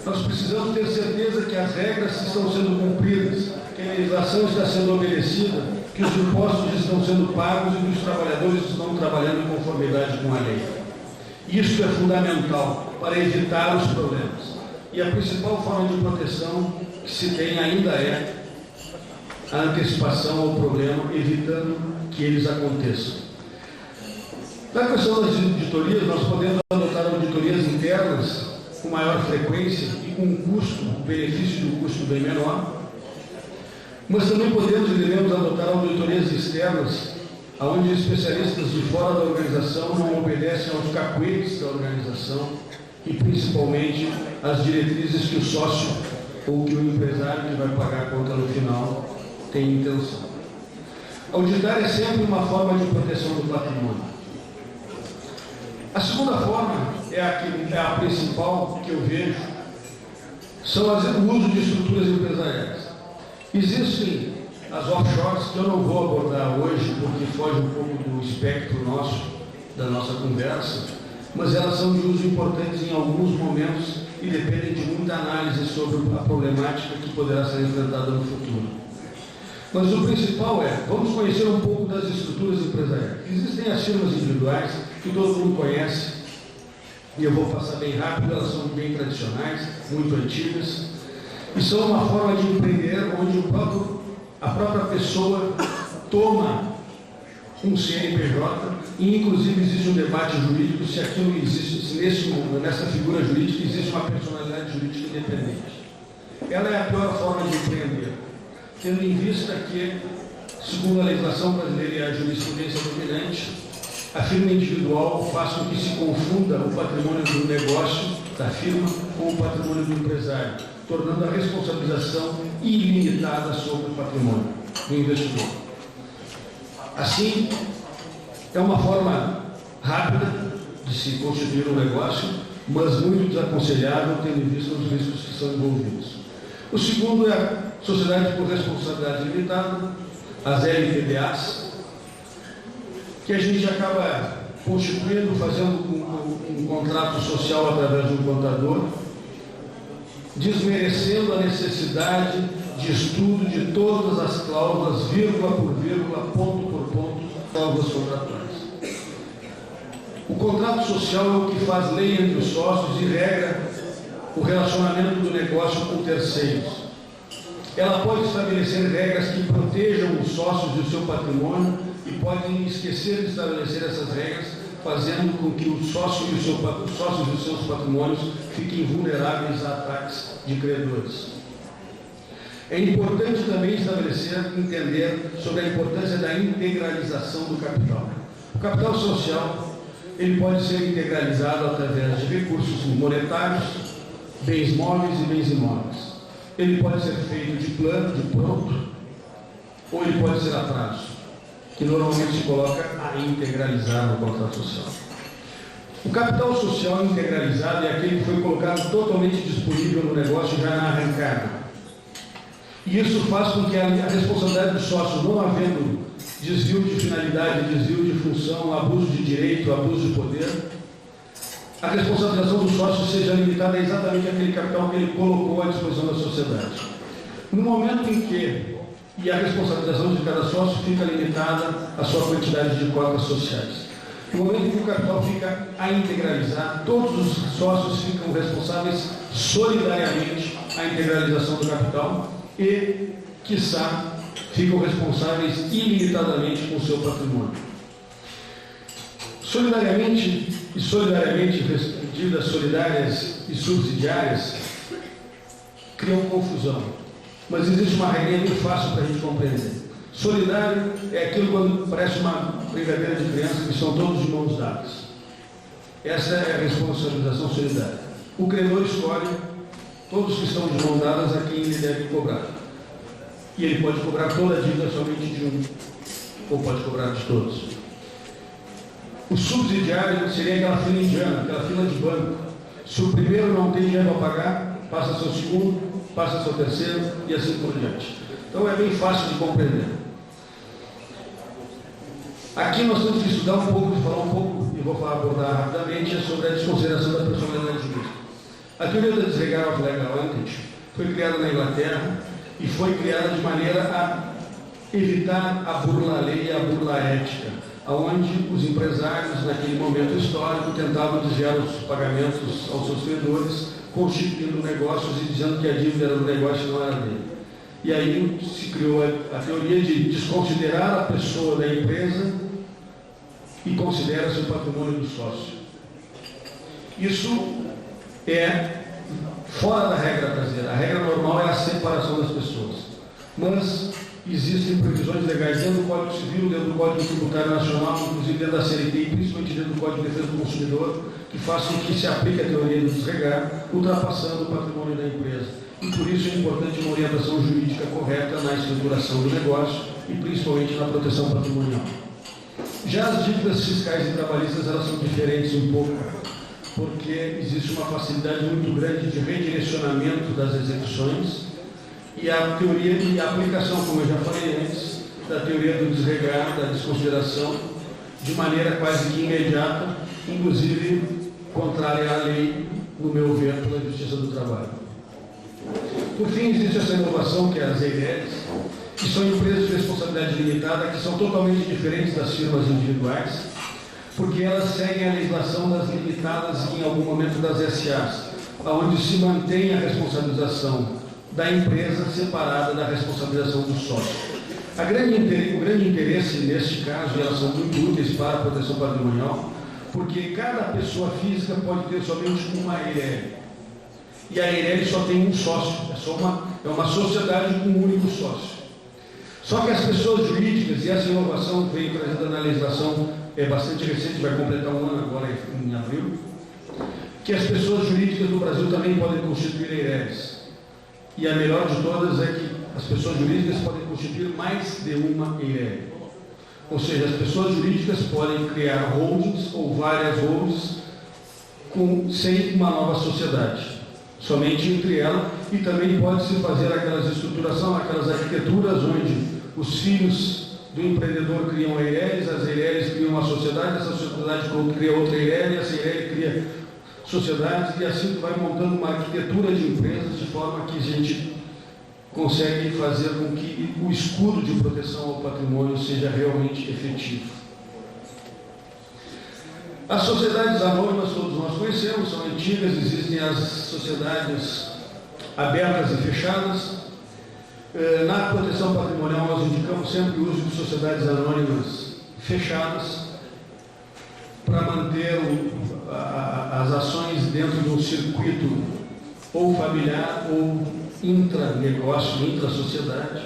Speaker 3: Nós precisamos ter certeza que as regras estão sendo cumpridas, que a legislação está sendo obedecida, que os impostos estão sendo pagos e que os trabalhadores estão trabalhando em conformidade com a lei. Isso é fundamental para evitar os problemas. E a principal forma de proteção que se tem ainda é a antecipação ao problema, evitando que eles aconteçam. Na questão das auditorias, nós podemos adotar auditorias internas com maior frequência e com um custo, um benefício de um custo bem menor, mas também podemos e devemos adotar auditorias externas, onde especialistas de fora da organização não obedecem aos cacuetes da organização e principalmente às diretrizes que o sócio ou que o empresário que vai pagar a conta no final tem intenção. Auditar é sempre uma forma de proteção do patrimônio. A segunda forma é a principal que eu vejo, são o uso de estruturas empresariais. Existem as offshores, que eu não vou abordar hoje, porque foge um pouco do espectro da nossa conversa, mas elas são de uso importante em alguns momentos e dependem de muita análise sobre a problemática que poderá ser enfrentada no futuro. Mas o principal é, vamos conhecer um pouco das estruturas empresariais. Existem as firmas individuais, que todo mundo conhece, e eu vou passar bem rápido, elas são bem tradicionais, muito antigas, e são uma forma de empreender onde a própria pessoa toma um CNPJ e inclusive existe um debate jurídico se aquilo existe, se nessa figura jurídica existe uma personalidade jurídica independente. Ela é a pior forma de empreender, tendo em vista que, segundo a legislação brasileira e a jurisprudência dominante, a firma individual faz com que se confunda o patrimônio do negócio da firma com o patrimônio do empresário, tornando a responsabilização ilimitada sobre o patrimônio do investidor. Assim, é uma forma rápida de se constituir um negócio, mas muito desaconselhável, tendo em vista os riscos que são envolvidos. O segundo é a sociedade por responsabilidade limitada, as LTDAs, que a gente acaba constituindo, fazendo um contrato social através de um contador, desmerecendo a necessidade de estudo de todas as cláusulas, vírgula por vírgula, ponto por ponto, cláusulas contratuais. O contrato social é o que faz lei entre os sócios e regra o relacionamento do negócio com terceiros. Ela pode estabelecer regras que protejam os sócios e o seu patrimônio e podem esquecer de estabelecer essas regras, fazendo com que os sócios e os seus patrimônios fiquem vulneráveis a ataques de credores. É importante também entender sobre a importância da integralização do capital. O capital social, ele pode ser integralizado através de recursos monetários, bens móveis e bens imóveis. Ele pode ser feito de plano, de pronto, ou ele pode ser a prazo, que normalmente se coloca a integralizar no contrato social. O capital social integralizado é aquele que foi colocado totalmente disponível no negócio já na arrancada. E isso faz com que a responsabilidade do sócio, não havendo desvio de finalidade, desvio de função, abuso de direito, abuso de poder, a responsabilização do sócio seja limitada exatamente àquele capital que ele colocou à disposição da sociedade. No momento em que, e a responsabilização de cada sócio fica limitada à sua quantidade de cotas sociais. No momento em que o capital fica a integralizar, todos os sócios ficam responsáveis solidariamente à integralização do capital e, quiçá, ficam responsáveis ilimitadamente com o seu patrimônio. Solidariamente, dívidas solidárias e subsidiárias criam confusão, mas existe uma regra muito fácil para a gente compreender. Solidário é aquilo quando parece uma brincadeira de criança que são todos de mãos dadas. Essa é a responsabilização solidária. O credor escolhe todos que estão de mãos dadas a quem ele deve cobrar. E ele pode cobrar toda a dívida somente de um, ou pode cobrar de todos. O subsidiário seria aquela fila indiana, aquela fila de banco. Se o primeiro não tem dinheiro para pagar, passa seu segundo, passa seu terceiro e assim por diante. Então é bem fácil de compreender. Aqui nós temos que estudar um pouco, falar um pouco, e vou abordar rapidamente, sobre a desconsideração da personalidade jurídica. A teoria da disregard of legal entity foi criada na Inglaterra e foi criada de maneira a evitar a burla à lei e a burla à ética, onde os empresários, naquele momento histórico, tentavam desviar os pagamentos aos seus credores, constituindo negócios e dizendo que a dívida era do negócio e não era dele. E aí se criou a teoria de desconsiderar a pessoa da empresa e considera-se o patrimônio do sócio. Isso é fora da regra brasileira. A regra normal é a separação das pessoas. Mas existem previsões legais dentro do Código Civil, dentro do Código Tributário Nacional, inclusive dentro da CLT e principalmente dentro do Código de Defesa do Consumidor, que façam que se aplique a teoria do desregard, ultrapassando o patrimônio da empresa. E por isso é importante uma orientação jurídica correta na estruturação do negócio e principalmente na proteção patrimonial. Já as dívidas fiscais e trabalhistas, elas são diferentes um pouco, porque existe uma facilidade muito grande de redirecionamento das execuções e a teoria e a aplicação, como eu já falei antes, da teoria do desregard, da desconsideração, de maneira quase que imediata, inclusive contrária à lei, no meu ver, pela Justiça do Trabalho. Por fim, existe essa inovação que é as EIRELs, que são empresas de responsabilidade limitada, que são totalmente diferentes das firmas individuais, porque elas seguem a legislação das limitadas e, em algum momento, das SAs, onde se mantém a responsabilização da empresa separada da responsabilização do sócio. O grande interesse, neste caso, e elas são muito úteis para a proteção patrimonial, porque cada pessoa física pode ter somente uma EIREL. E a EIREL só tem um sócio, é uma sociedade com um único sócio. Só que as pessoas jurídicas, e essa inovação veio trazida na legislação, é bastante recente, vai completar um ano agora em abril, que as pessoas jurídicas do Brasil também podem constituir EIRELs. E a melhor de todas é que as pessoas jurídicas podem constituir mais de uma EIREL. Ou seja, as pessoas jurídicas podem criar holdings ou várias holdings sem uma nova sociedade. Somente entre elas, e também pode-se fazer aquelas estruturações, aquelas arquiteturas onde os filhos do empreendedor criam EIRELs, as EIRELs criam uma sociedade, essa sociedade cria outra EIREL, e essa EIREL cria sociedades, e assim vai montando uma arquitetura de empresas de forma que a gente consegue fazer com que o escudo de proteção ao patrimônio seja realmente efetivo. As sociedades anônimas, todos nós conhecemos, são antigas, existem as sociedades abertas e fechadas. Na proteção patrimonial, nós indicamos sempre o uso de sociedades anônimas fechadas para manter as ações dentro de um circuito ou familiar ou intranegócio, intra-sociedade.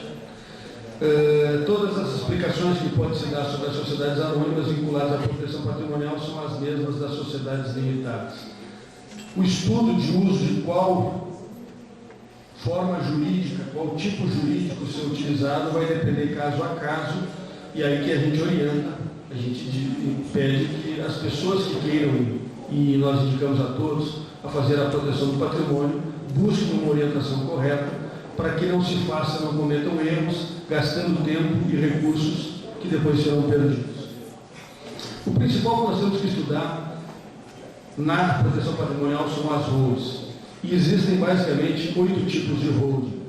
Speaker 3: Todas as explicações que podem se dar sobre as sociedades anônimas vinculadas à proteção patrimonial são as mesmas das sociedades limitadas. O estudo de uso de qual forma jurídica, qual tipo jurídico ser utilizado vai depender caso a caso, e aí que a gente orienta, a gente pede que as pessoas que queiram e nós indicamos a todos a fazer a proteção do patrimônio, busquem uma orientação correta para que não se faça, não cometam erros, gastando tempo e recursos que depois serão perdidos. O principal que nós temos que estudar na proteção patrimonial são as holdings. E existem basicamente 8 tipos de holding.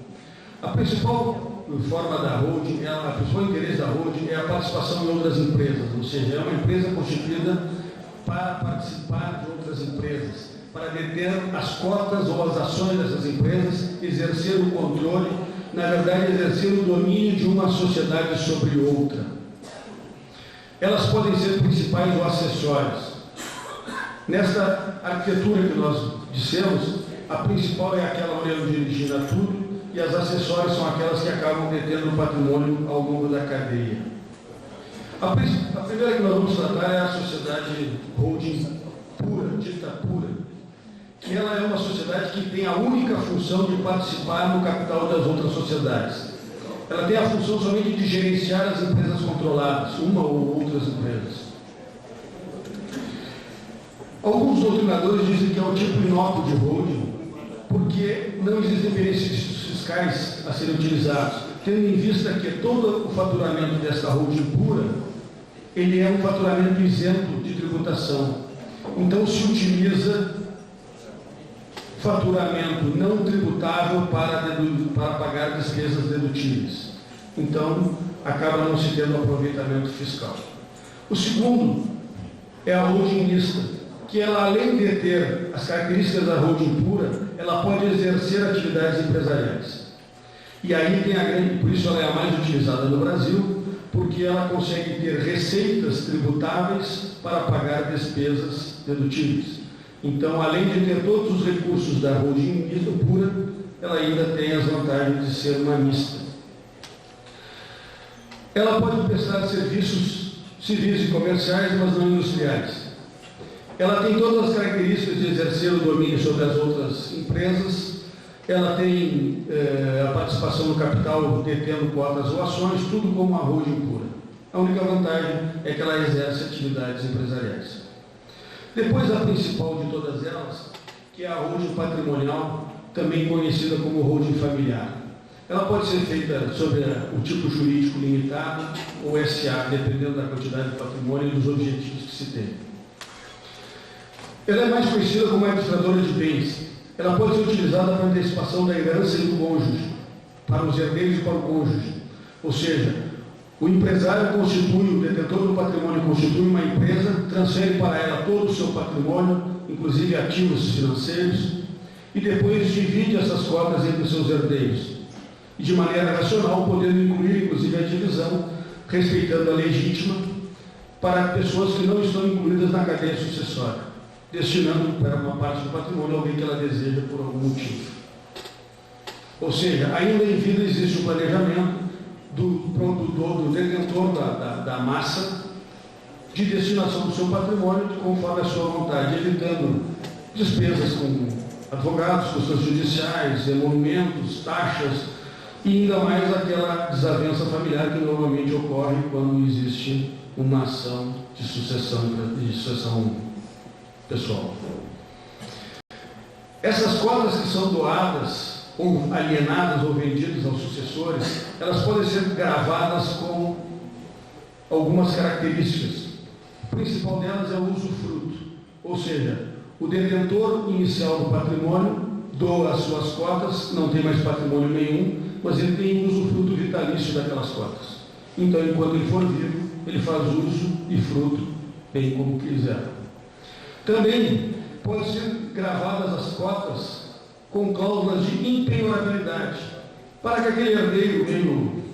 Speaker 3: A principal forma da holding, o principal interesse da holding é a participação em outras empresas, ou seja, é uma empresa constituída para participar de outras empresas, para deter as cotas ou as ações dessas empresas, exercer o controle, na verdade, exercer o domínio de uma sociedade sobre outra. Elas podem ser principais ou acessórias. Nesta arquitetura que nós dissemos, a principal é aquela onde origina tudo, e as acessórias são aquelas que acabam detendo o patrimônio ao longo da cadeia. A primeira que nós vamos tratar é a sociedade holding pura, dita pura, que ela é uma sociedade que tem a única função de participar no capital das outras sociedades. Ela tem a função somente de gerenciar as empresas controladas, uma ou outras empresas. Alguns doutrinadores dizem que é o tipo inócuo de holding, porque não existem benefícios fiscais a serem utilizados, tendo em vista que todo o faturamento desta holding pura, ele é um faturamento isento de tributação. Então se utiliza faturamento não tributável para pagar despesas dedutíveis. Então acaba não se tendo aproveitamento fiscal. O segundo é a holding mista, que ela, além de ter as características da holding pura, ela pode exercer atividades empresariais. E aí tem a grande, por isso ela é a mais utilizada no Brasil, porque ela consegue ter receitas tributáveis para pagar despesas dedutíveis. Então, além de ter todos os recursos da holding mista pura, ela ainda tem as vantagens de ser uma mista. Ela pode prestar serviços civis e comerciais, mas não industriais. Ela tem todas as características de exercer o domínio sobre as outras empresas, ela tem a participação no capital detendo cotas ou ações, tudo como uma holding pura. A única vantagem é que ela exerce atividades empresariais. Depois a principal de todas elas, que é a holding patrimonial, também conhecida como holding familiar. Ela pode ser feita sobre o tipo jurídico limitado ou SA, dependendo da quantidade de patrimônio e dos objetivos que se tem. Ela é mais conhecida como administradora de bens. Ela pode ser utilizada para antecipação da herança e do cônjuge, para os herdeiros e para o cônjuge. Ou seja, o empresário constitui, o detentor do patrimônio constitui uma empresa, transfere para ela todo o seu patrimônio, inclusive ativos financeiros, e depois divide essas cotas entre os seus herdeiros. E de maneira racional, podendo incluir, inclusive, a divisão, respeitando a legítima, para pessoas que não estão incluídas na cadeia sucessória, destinando para uma parte do patrimônio alguém que ela deseja por algum motivo. Ou seja, ainda em vida existe um planejamento do detentor da massa de destinação do seu patrimônio conforme a sua vontade, evitando despesas com advogados, custas judiciais, emolumentos, taxas e ainda mais aquela desavença familiar que normalmente ocorre quando existe uma ação de sucessão pessoal. Essas cotas que são doadas ou alienadas ou vendidas aos sucessores, elas podem ser gravadas com algumas características. A principal delas é o usufruto, ou seja, o detentor inicial do patrimônio doa as suas cotas, não tem mais patrimônio nenhum, mas ele tem um usufruto vitalício daquelas cotas. Então, enquanto ele for vivo, ele faz uso e fruto bem como quiser. Também podem ser gravadas as cotas com cláusulas de impenhorabilidade, para que aquele herdeiro meio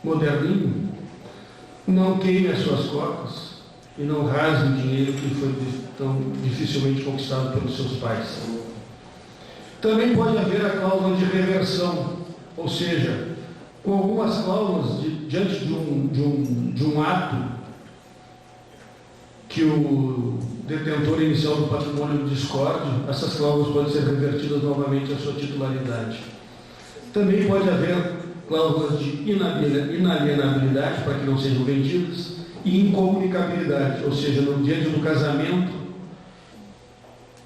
Speaker 3: moderninho não queime as suas cotas e não rasgue o dinheiro que foi tão dificilmente conquistado pelos seus pais. Também pode haver a cláusula de reversão, ou seja, com algumas cláusulas diante de um ato que o detentor inicial do patrimônio discorde, essas cláusulas podem ser revertidas novamente à sua titularidade. Também pode haver cláusulas de inalienabilidade, para que não sejam vendidas, e incomunicabilidade, ou seja, no diante do casamento,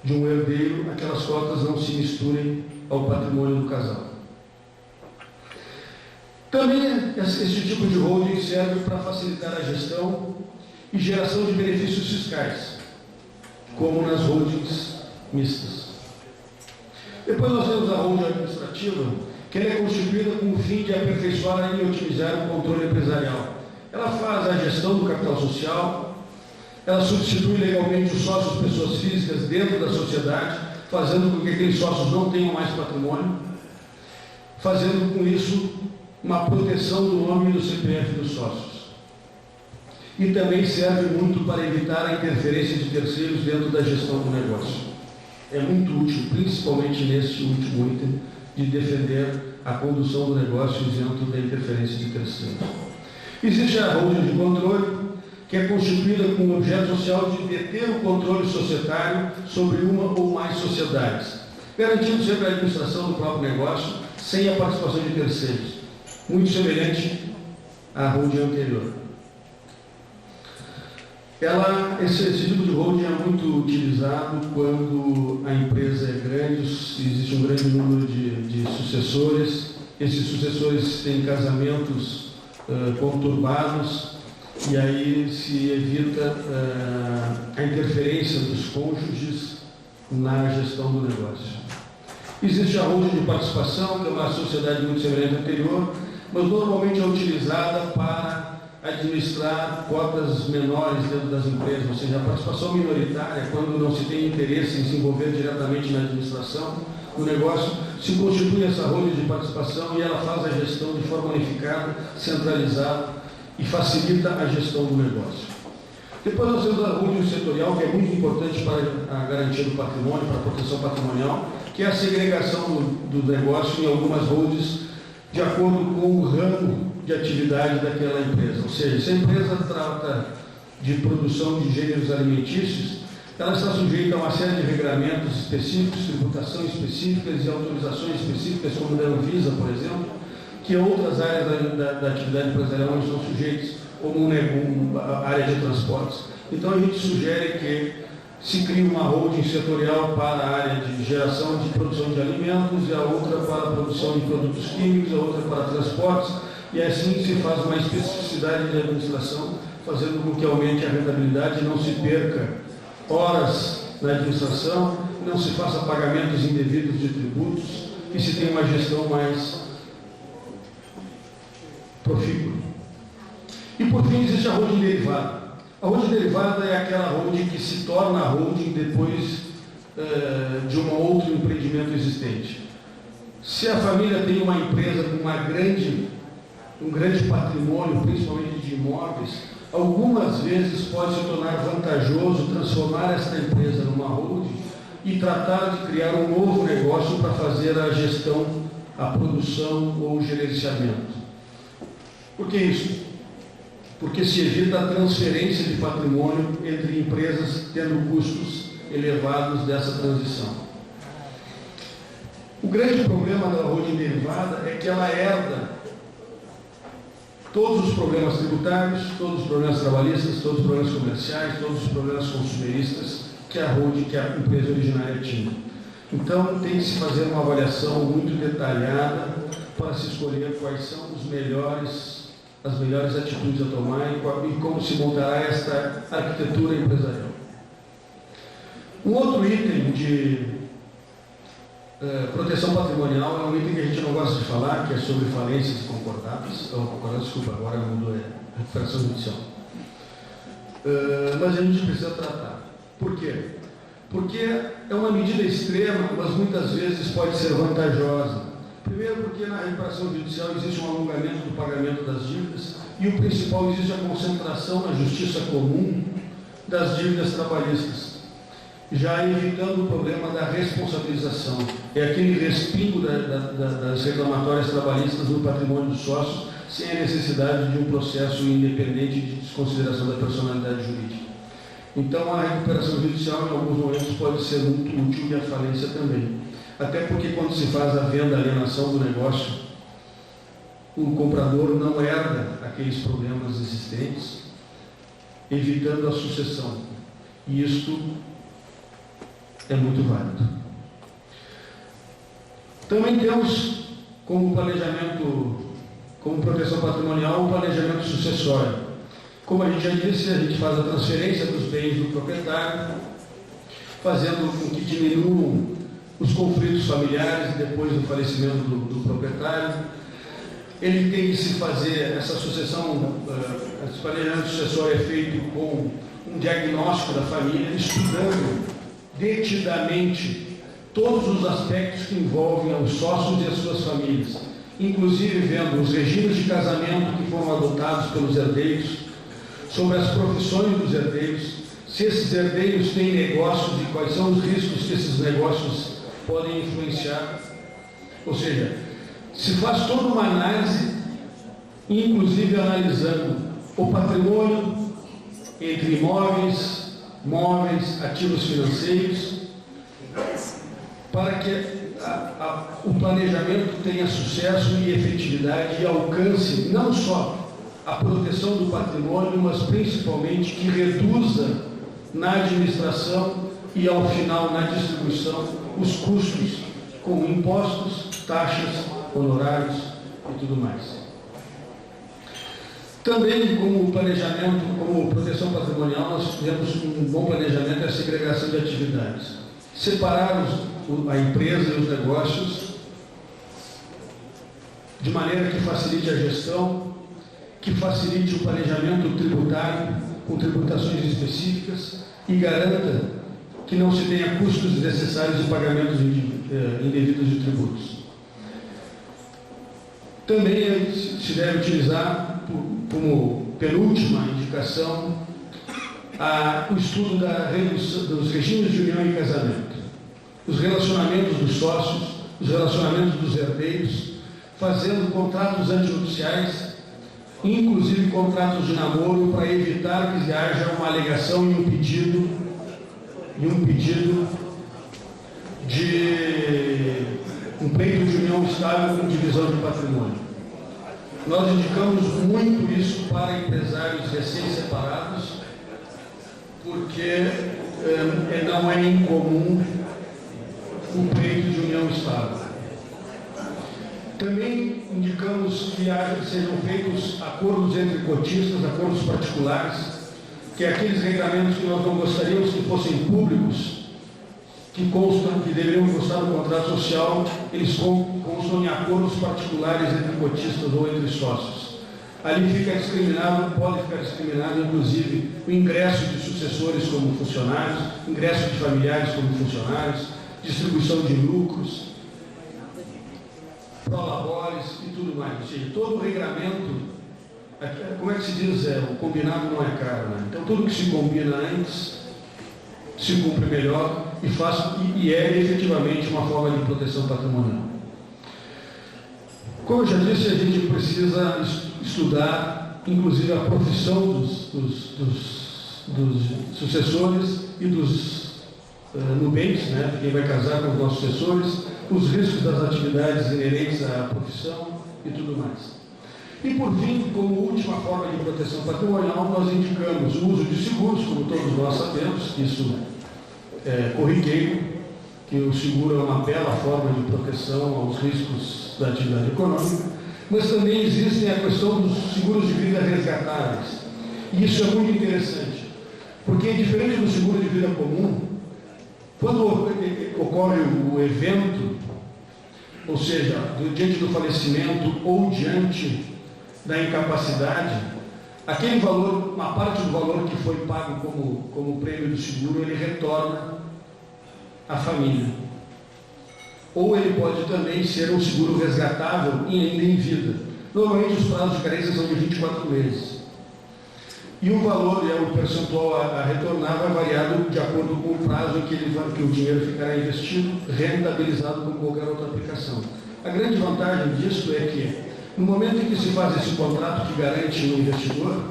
Speaker 3: de um herdeiro, aquelas cotas não se misturem ao patrimônio do casal. Também esse tipo de holding serve para facilitar a gestão e geração de benefícios fiscais, como nas holdings mistas. Depois nós temos a holding administrativa, que ela é constituída com o fim de aperfeiçoar e otimizar o controle empresarial. Ela faz a gestão do capital social, ela substitui legalmente os sócios pessoas físicas dentro da sociedade, fazendo com que aqueles sócios não tenham mais patrimônio, fazendo com isso uma proteção do nome e do CPF dos sócios. E também serve muito para evitar a interferência de terceiros dentro da gestão do negócio. É muito útil, principalmente neste último item, de defender a condução do negócio isento da interferência de terceiros. Existe a holding de controle, que é constituída com o objeto social de deter o controle societário sobre uma ou mais sociedades, garantindo sempre a administração do próprio negócio, sem a participação de terceiros, muito semelhante à holding anterior. Esse tipo de holding é muito utilizado quando a empresa é grande, existe um grande número de sucessores, esses sucessores têm casamentos conturbados, e aí se evita a interferência dos cônjuges na gestão do negócio. Existe a holding de participação, que é uma sociedade muito semelhante à anterior, mas normalmente é utilizada para administrar cotas menores dentro das empresas, ou seja, a participação minoritária, quando não se tem interesse em se envolver diretamente na administração do negócio, se constitui essa holding de participação e ela faz a gestão de forma unificada, centralizada, e facilita a gestão do negócio. Depois nós temos a holding setorial, que é muito importante para a garantia do patrimônio, para a proteção patrimonial, que é a segregação do negócio em algumas holdings de acordo com o ramo de atividade daquela empresa. Ou seja, se a empresa trata de produção de gêneros alimentícios, ela está sujeita a uma série de regramentos específicos, tributação específicas e autorizações específicas, como da Anvisa, por exemplo, que outras áreas da atividade empresarial não estão sujeitas, como a área de transportes. Então a gente sugere que se crie uma holding setorial para a área de geração de produção de alimentos, e a outra para a produção de produtos químicos, a outra para transportes, e assim se faz uma especificidade de administração, fazendo com que aumente a rentabilidade e não se perca horas na administração, não se faça pagamentos indevidos de tributos, e se tenha uma gestão mais profícua. E por fim existe a holding derivada. A holding derivada é aquela holding que se torna holding depois de um outro empreendimento existente. Se a família tem uma empresa com um grande patrimônio, principalmente de imóveis, algumas vezes pode se tornar vantajoso transformar esta empresa numa holding e tratar de criar um novo negócio para fazer a gestão, a produção ou o gerenciamento. Por que isso? Porque se evita a transferência de patrimônio entre empresas tendo custos elevados dessa transição. O grande problema da holding derivada é que ela herda todos os problemas tributários, todos os problemas trabalhistas, todos os problemas comerciais, todos os problemas consumeristas que a holding, que a empresa originária tinha. Então tem que se fazer uma avaliação muito detalhada para se escolher quais são as melhores atitudes a tomar e como se montará esta arquitetura empresarial. Um outro item de proteção patrimonial é um item que a gente não gosta de falar, que é sobre falências concordadas. Desculpa, agora mudou, recuperação judicial. Mas a gente precisa tratar. Por quê? Porque é uma medida extrema, mas muitas vezes pode ser vantajosa. Primeiro porque na recuperação judicial existe um alongamento do pagamento das dívidas e o principal, existe a concentração na justiça comum das dívidas trabalhistas, já evitando o problema da responsabilização. É aquele respingo das reclamatórias trabalhistas no patrimônio dos sócios, sem a necessidade de um processo independente de desconsideração da personalidade jurídica. Então a recuperação judicial em alguns momentos pode ser muito útil e a falência também. Até porque quando se faz a venda, a alienação do negócio, o comprador não herda aqueles problemas existentes, evitando a sucessão. E isto é muito válido. Também temos como planejamento, como proteção patrimonial, o planejamento sucessório. Como a gente já disse, a gente faz a transferência dos bens do proprietário, fazendo com que diminuam os conflitos familiares depois do falecimento do proprietário. Ele tem que se fazer essa sucessão, esse planejamento sucessório é feito com um diagnóstico da família, estudando detidamente todos os aspectos que envolvem os sócios e as suas famílias, inclusive vendo os regimes de casamento que foram adotados pelos herdeiros, sobre as profissões dos herdeiros, se esses herdeiros têm negócios e quais são os riscos que esses negócios podem influenciar. Ou seja, se faz toda uma análise, inclusive analisando o patrimônio entre imóveis, móveis, ativos financeiros, para que o planejamento tenha sucesso e efetividade e alcance não só a proteção do patrimônio, mas principalmente que reduza na administração e ao final na distribuição os custos com impostos, taxas, honorários e tudo mais. Também como planejamento, como proteção patrimonial, nós fizemos um bom planejamento e a segregação de atividades. Separar a empresa e os negócios de maneira que facilite a gestão, que facilite o planejamento tributário com tributações específicas e garanta que não se tenha custos desnecessários e pagamentos indevidos de tributos. Também se deve utilizar, como penúltima indicação, o estudo da redução dos regimes de união e casamento, os relacionamentos dos sócios, os relacionamentos dos herdeiros, fazendo contratos antinupciais, inclusive contratos de namoro, para evitar que haja uma alegação e um pedido de um pleito de união estável com divisão de patrimônio. Nós indicamos muito isso para empresários recém-separados, porque não é incomum um pleito de união estável. Também indicamos que sejam feitos acordos entre cotistas, acordos particulares, que é aqueles regramentos que nós não gostaríamos que fossem públicos, que constam, que deveriam constar no contrato social, eles constam em acordos particulares entre cotistas ou entre sócios. Ali fica discriminado, pode ficar discriminado, inclusive, o ingresso de sucessores como funcionários, ingresso de familiares como funcionários, distribuição de lucros, prolabores e tudo mais. Ou seja, todo o regramento, como é que se diz? O combinado não é caro, né? Então, tudo que se combina antes se cumpre melhor e é efetivamente uma forma de proteção patrimonial. Como eu já disse, a gente precisa estudar, inclusive, a profissão dos sucessores e dos nubentes, né, quem vai casar com os nossos sucessores, os riscos das atividades inerentes à profissão e tudo mais. E, por fim, como última forma de proteção patrimonial, nós indicamos o uso de seguros, como todos nós sabemos, isso é corriqueiro, que o seguro é uma bela forma de proteção aos riscos da atividade econômica, mas também existem a questão dos seguros de vida resgatáveis. E isso é muito interessante, porque, diferente do seguro de vida comum, quando ocorre o evento, ou seja, diante do falecimento ou diante da incapacidade, aquele valor, uma parte do valor que foi pago como prêmio do seguro, ele retorna à família. Ou ele pode também ser um seguro resgatável e ainda em vida. Normalmente os prazos de carência são de 24 meses. E o valor, o percentual a retornar vai variado de acordo com o prazo em que o dinheiro ficará investido, rentabilizado como qualquer outra aplicação. A grande vantagem disso é que, no momento em que se faz esse contrato que garante o investidor,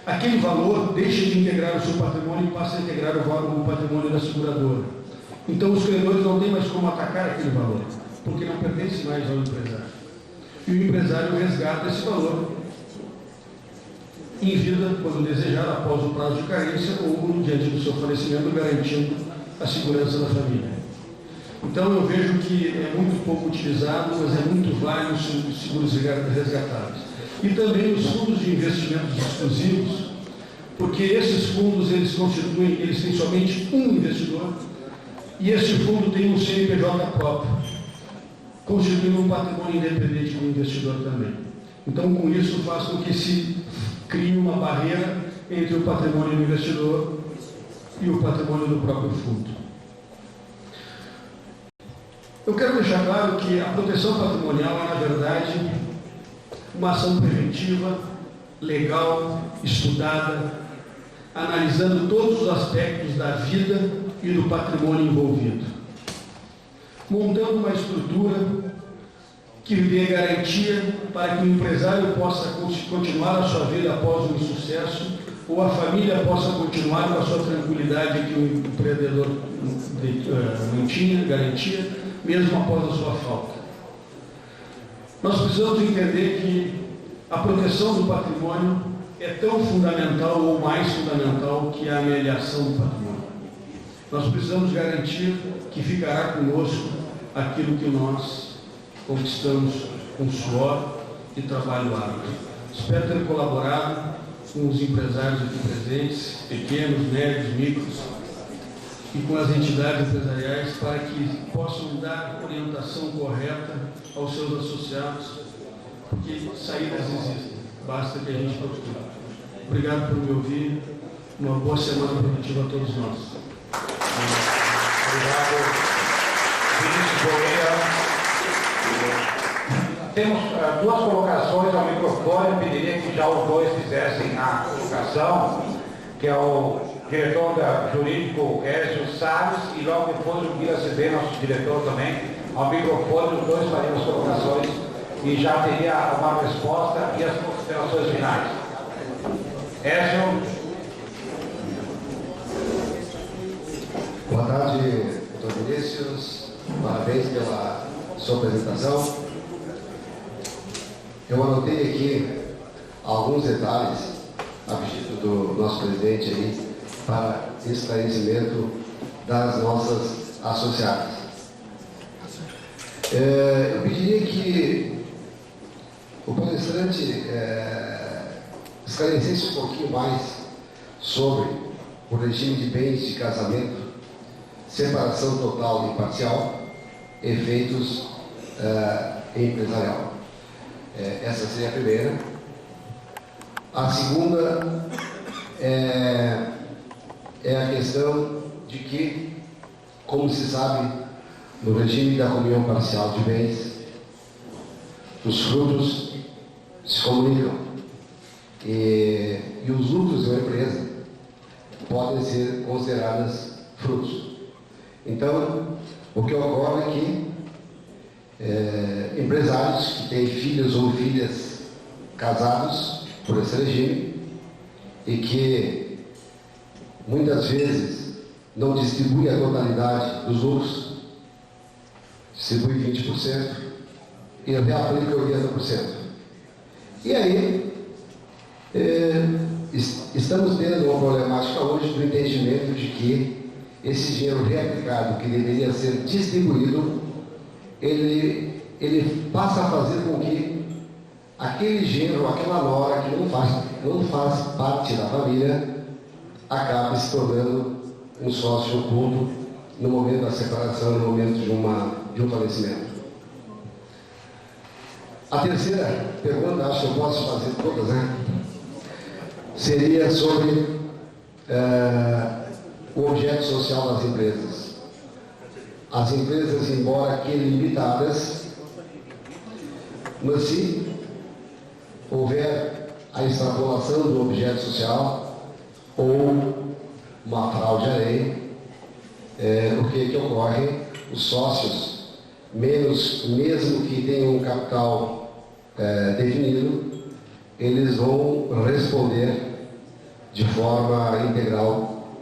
Speaker 3: aquele valor deixa de integrar o seu patrimônio e passa a integrar o patrimônio da seguradora. Então os credores não têm mais como atacar aquele valor, porque não pertence mais ao empresário. E o empresário resgata esse valor em vida, quando desejar, após o prazo de carência, ou diante do seu falecimento, garantindo a segurança da família. Então, eu vejo que é muito pouco utilizado, mas é muito válido os seguros resgatáveis. E também os fundos de investimentos exclusivos, porque esses fundos, eles têm somente um investidor, e este fundo tem um CNPJ próprio, constituindo um patrimônio independente do investidor também. Então, com isso, faz com que se crie uma barreira entre o patrimônio do investidor e o patrimônio do próprio fundo. Eu quero deixar claro que a proteção patrimonial é, na verdade, uma ação preventiva, legal, estudada, analisando todos os aspectos da vida e do patrimônio envolvido, montando uma estrutura que dê garantia para que o empresário possa continuar a sua vida após um insucesso, ou a família possa continuar com a sua tranquilidade que o empreendedor não tinha garantia, mesmo após a sua falta. Nós precisamos entender que a proteção do patrimônio é tão fundamental ou mais fundamental que a ameliação do patrimônio. Nós precisamos garantir que ficará conosco aquilo que nós conquistamos com suor e trabalho árduo. Espero ter colaborado com os empresários aqui presentes, pequenos, médios, micros, e com as entidades empresariais para que possam dar orientação correta aos seus associados, porque saídas existem, basta que a gente procure. Obrigado por me ouvir, uma boa semana produtiva a todos nós.
Speaker 2: Obrigado, Vinícius Boeira. Temos duas colocações ao microfone, eu pediria que já os dois fizessem a colocação, que é o diretor jurídico Ézio Salles e logo depois o Guilherme Cedê, nosso diretor também, ao microfone, os dois fariam as colocações e já teria uma resposta e as considerações finais. Ézio.
Speaker 4: Boa tarde, doutor Vinícius. Parabéns pela sua apresentação. Eu anotei aqui alguns detalhes a pedido do nosso presidente aí para esclarecimento das nossas associadas. Eu pediria que o palestrante esclarecesse um pouquinho mais sobre o regime de bens de casamento, separação total e parcial, efeitos empresarial. Essa seria a primeira. A segunda é a questão de que, como se sabe, no regime da comunhão parcial de bens, os frutos se comunicam e os lucros de uma empresa podem ser considerados frutos. Então, o que ocorre é que empresários que têm filhos ou filhas casados por esse regime e que muitas vezes não distribui a totalidade dos lucros, distribui 20% e reaplica 80%. E aí, estamos tendo uma problemática hoje do entendimento de que esse dinheiro reaplicado, que deveria ser distribuído, ele passa a fazer com que aquele genro, aquela nora que não faz parte da família, acabe se tornando um sócio oculto no momento da separação, no momento de um falecimento. A terceira pergunta, acho que eu posso fazer todas, né? Seria sobre o objeto social das empresas. As empresas, embora aqui limitadas, mas se houver a extrapolação do objeto social ou uma fraude à lei, o que ocorre? Os sócios, mesmo que tenham um capital definido, eles vão responder de forma integral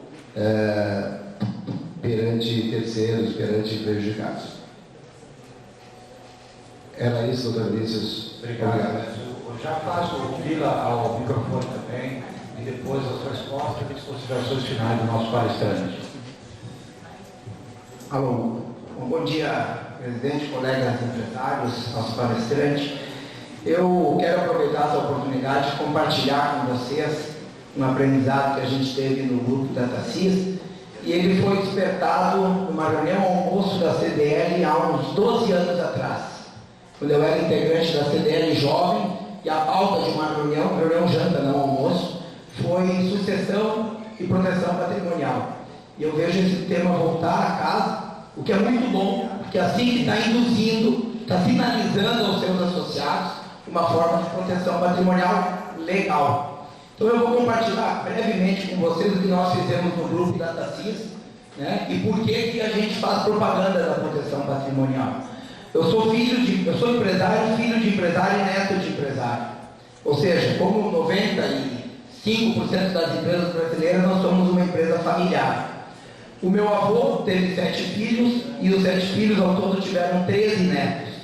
Speaker 4: perante terceiros, perante prejudicados. Era isso, doutor Vinícius.
Speaker 2: Obrigado. Eu já passo o Vila ao microfone também e depois as respostas e as considerações finais do nosso palestrante.
Speaker 5: Alô, bom dia, presidente, colegas empresários, aos palestrantes. Eu quero aproveitar essa oportunidade de compartilhar com vocês um aprendizado que a gente teve no grupo DataSys, e ele foi despertado numa reunião almoço da CDL há uns 12 anos atrás, quando eu era integrante da CDL jovem, e a pauta de uma reunião janta, não almoço, foi sucessão e proteção patrimonial. E eu vejo esse tema voltar a casa, o que é muito bom, porque assim que está induzindo, está sinalizando aos seus associados uma forma de proteção patrimonial legal. Então eu vou compartilhar brevemente com vocês o que nós fizemos no grupo DataSys, né, e por que a gente faz propaganda da proteção patrimonial. Eu sou empresário, filho de empresário e neto de empresário. Ou seja, como 95% das empresas brasileiras, nós somos uma empresa familiar. O meu avô teve 7 filhos e os 7 filhos ao todo tiveram 13 netos.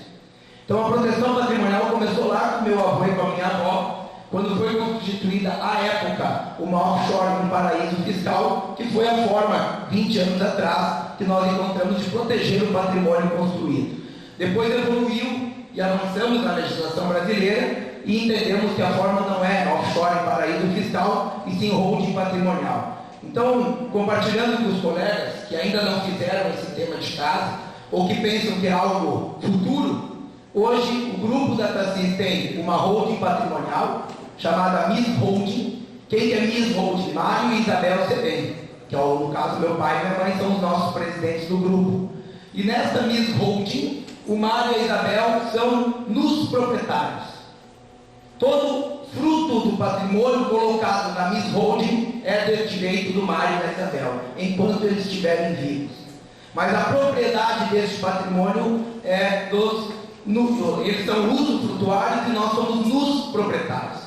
Speaker 5: Então a proteção patrimonial começou lá com meu avô e com a minha avó, quando foi constituída à época uma offshore, um paraíso fiscal, que foi a forma, 20 anos atrás, que nós encontramos de proteger o patrimônio construído. Depois evoluiu e avançamos na legislação brasileira e entendemos que a forma não é offshore, paraíso fiscal, e sim holding patrimonial. Então, compartilhando com os colegas que ainda não fizeram esse tema de casa, ou que pensam que é algo futuro, hoje o grupo DataSys tem uma holding patrimonial, chamada Miss Holding. Quem é Miss Holding? Mário e Isabel Sebem, que no caso meu pai e minha mãe são os nossos presidentes do grupo. E nesta Miss Holding, o Mário e a Isabel são nos proprietários. Todo fruto do patrimônio colocado na Miss Holding é do direito do Mário e da Isabel, enquanto eles estiverem vivos. Mas a propriedade deste patrimônio é eles são usufrutuários e nós somos nos proprietários.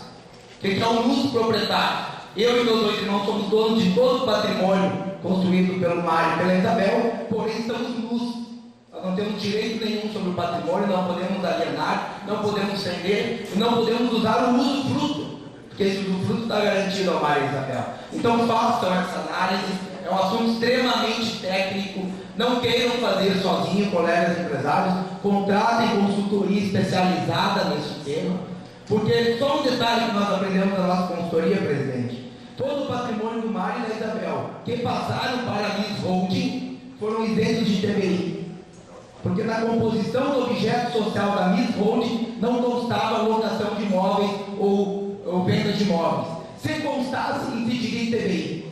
Speaker 5: O que é o nos proprietário? Eu e meus 2 irmãos somos donos de todo o patrimônio construído pelo Mário e pela Isabel, porém estamos nus. Nós não temos direito nenhum sobre o patrimônio, não podemos alienar, não podemos vender, não podemos usar o usufruto, porque esse usufruto está garantido ao Mário e Isabel. Então façam essa análise, é um assunto extremamente técnico, não queiram fazer sozinho, colegas empresários, contratem consultoria especializada nesse tema, porque só um detalhe que nós aprendemos na nossa consultoria, presidente: todo o patrimônio do Mário e da Isabel que passaram para a Miss Holding foram isentos de ITBI, porque na composição do objeto social da Miss Holding não constava locação de imóveis ou venda de imóveis. Se constasse, incidiria ITBI.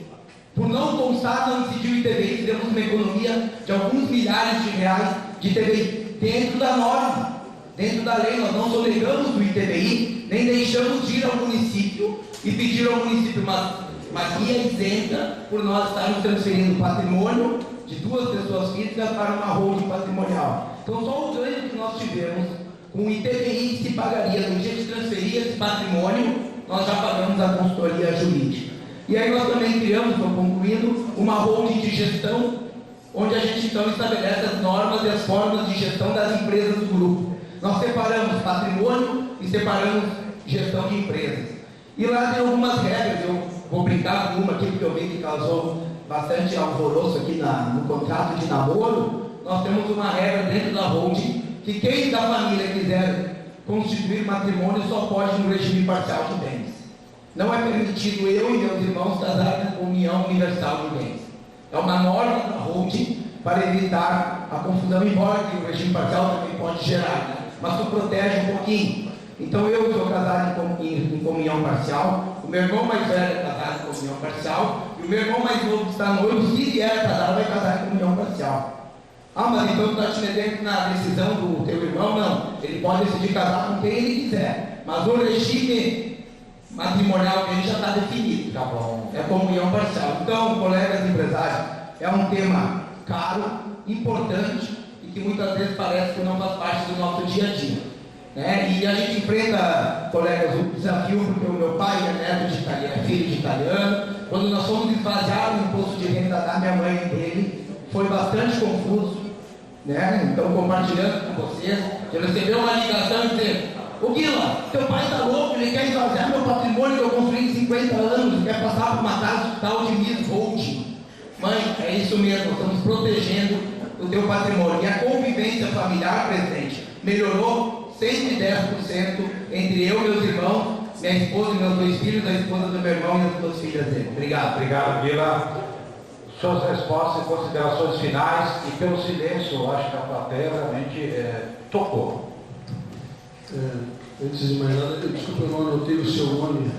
Speaker 5: Por não constar, não incidiu ITBI. Fizemos uma economia de alguns milhares de reais de ITBI dentro da norma, dentro da lei. Nós não sonegamos o ITBI, nem deixamos de ir ao município e pedir ao município uma guia isenta por nós estarmos transferindo patrimônio de 2 pessoas físicas para uma holding patrimonial. Então só o ganho que nós tivemos com o ITBI que se pagaria no dia de transferir esse patrimônio, nós já pagamos a consultoria jurídica. E aí nós também criamos, estou concluindo, uma holding de gestão, onde a gente então estabelece as normas e as formas de gestão das empresas do grupo. Nós separamos patrimônio e separamos gestão de empresas. E lá tem algumas regras, eu vou brincar com uma aqui, porque eu vi que causou bastante alvoroço aqui no contrato de namoro. Nós temos uma regra dentro da holding, que quem da família quiser constituir matrimônio só pode no regime parcial de bens. Não é permitido eu e meus irmãos casarem com união universal de bens. É uma norma da holding para evitar a confusão, embora que o regime parcial também pode gerar, né? Mas tu protege um pouquinho. Então eu sou casado em comunhão parcial, o meu irmão mais velho é casado em comunhão parcial, e o meu irmão mais novo que está noivo, se vier casado, vai casar em comunhão parcial. Ah, mas então tu está te metendo na decisão do teu irmão? Não, ele pode decidir casar com quem ele quiser, mas o regime matrimonial dele já está definido. Tá bom. É comunhão parcial. Então, colegas empresários, é um tema caro, importante e que muitas vezes parece que não faz parte do nosso dia a dia, né? E a gente enfrenta, colegas, o desafio, porque o meu pai é neto de italiano, é filho de italiano. Quando nós fomos esvaziar o imposto de renda da minha mãe e dele, foi bastante confuso, né? Então, compartilhando com vocês, eu recebi uma ligação dizendo: ô Guila, teu pai está louco, ele quer esvaziar meu patrimônio que eu construí em 50 anos, quer passar por uma casa tal de Miss Holding. Mãe, é isso mesmo, estamos protegendo o teu patrimônio. E a convivência familiar, presidente, melhorou 110% entre eu, meus irmãos, minha esposa e meus 2 filhos, a esposa do meu irmão e as 2 filhas dele. Obrigado.
Speaker 2: Obrigado, Vila. Suas respostas e considerações finais, e pelo silêncio, eu acho que a plateia realmente tocou.
Speaker 3: Antes de mais nada, desculpa, eu não anotei o seu nome.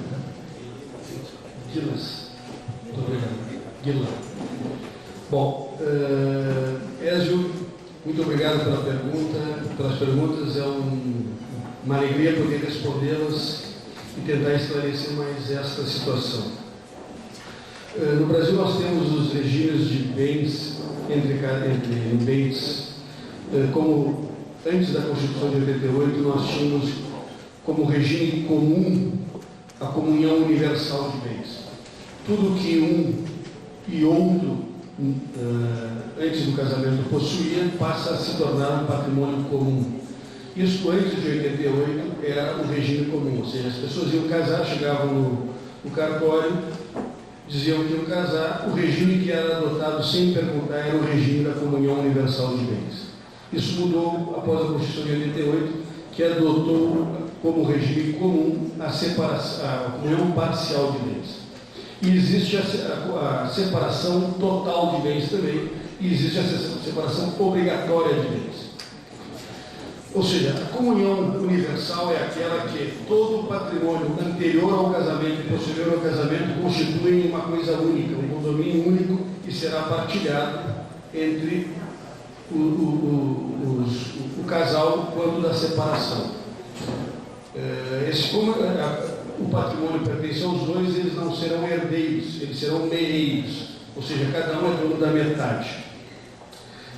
Speaker 3: Guilas. Muito obrigado. Guilas. Bom, Ézio, muito obrigado pela pergunta, pelas perguntas. É uma alegria poder respondê-las e tentar esclarecer mais esta situação. No Brasil nós temos os regimes de bens entre bens, como antes da Constituição de 88 nós tínhamos como regime comum a comunhão universal de bens. Tudo que um e outro antes do casamento possuía passa a se tornar um patrimônio comum. Isso antes de 88 era o regime comum, ou seja, as pessoas iam casar, chegavam no cartório, diziam que iam casar, o regime que era adotado sem perguntar era o regime da comunhão universal de bens. Isso mudou após a Constituição de 88, que adotou como regime comum a comunhão parcial de bens. E existe a separação total de bens também, e existe a separação obrigatória de bens. Ou seja, a comunhão universal é aquela que todo o patrimônio anterior ao casamento e posterior ao casamento constituem uma coisa única, um condomínio único que será partilhado entre o casal quando da separação. Como o patrimônio pertence aos dois, eles não serão herdeiros, eles serão meeiros, ou seja, cada um é dono da metade.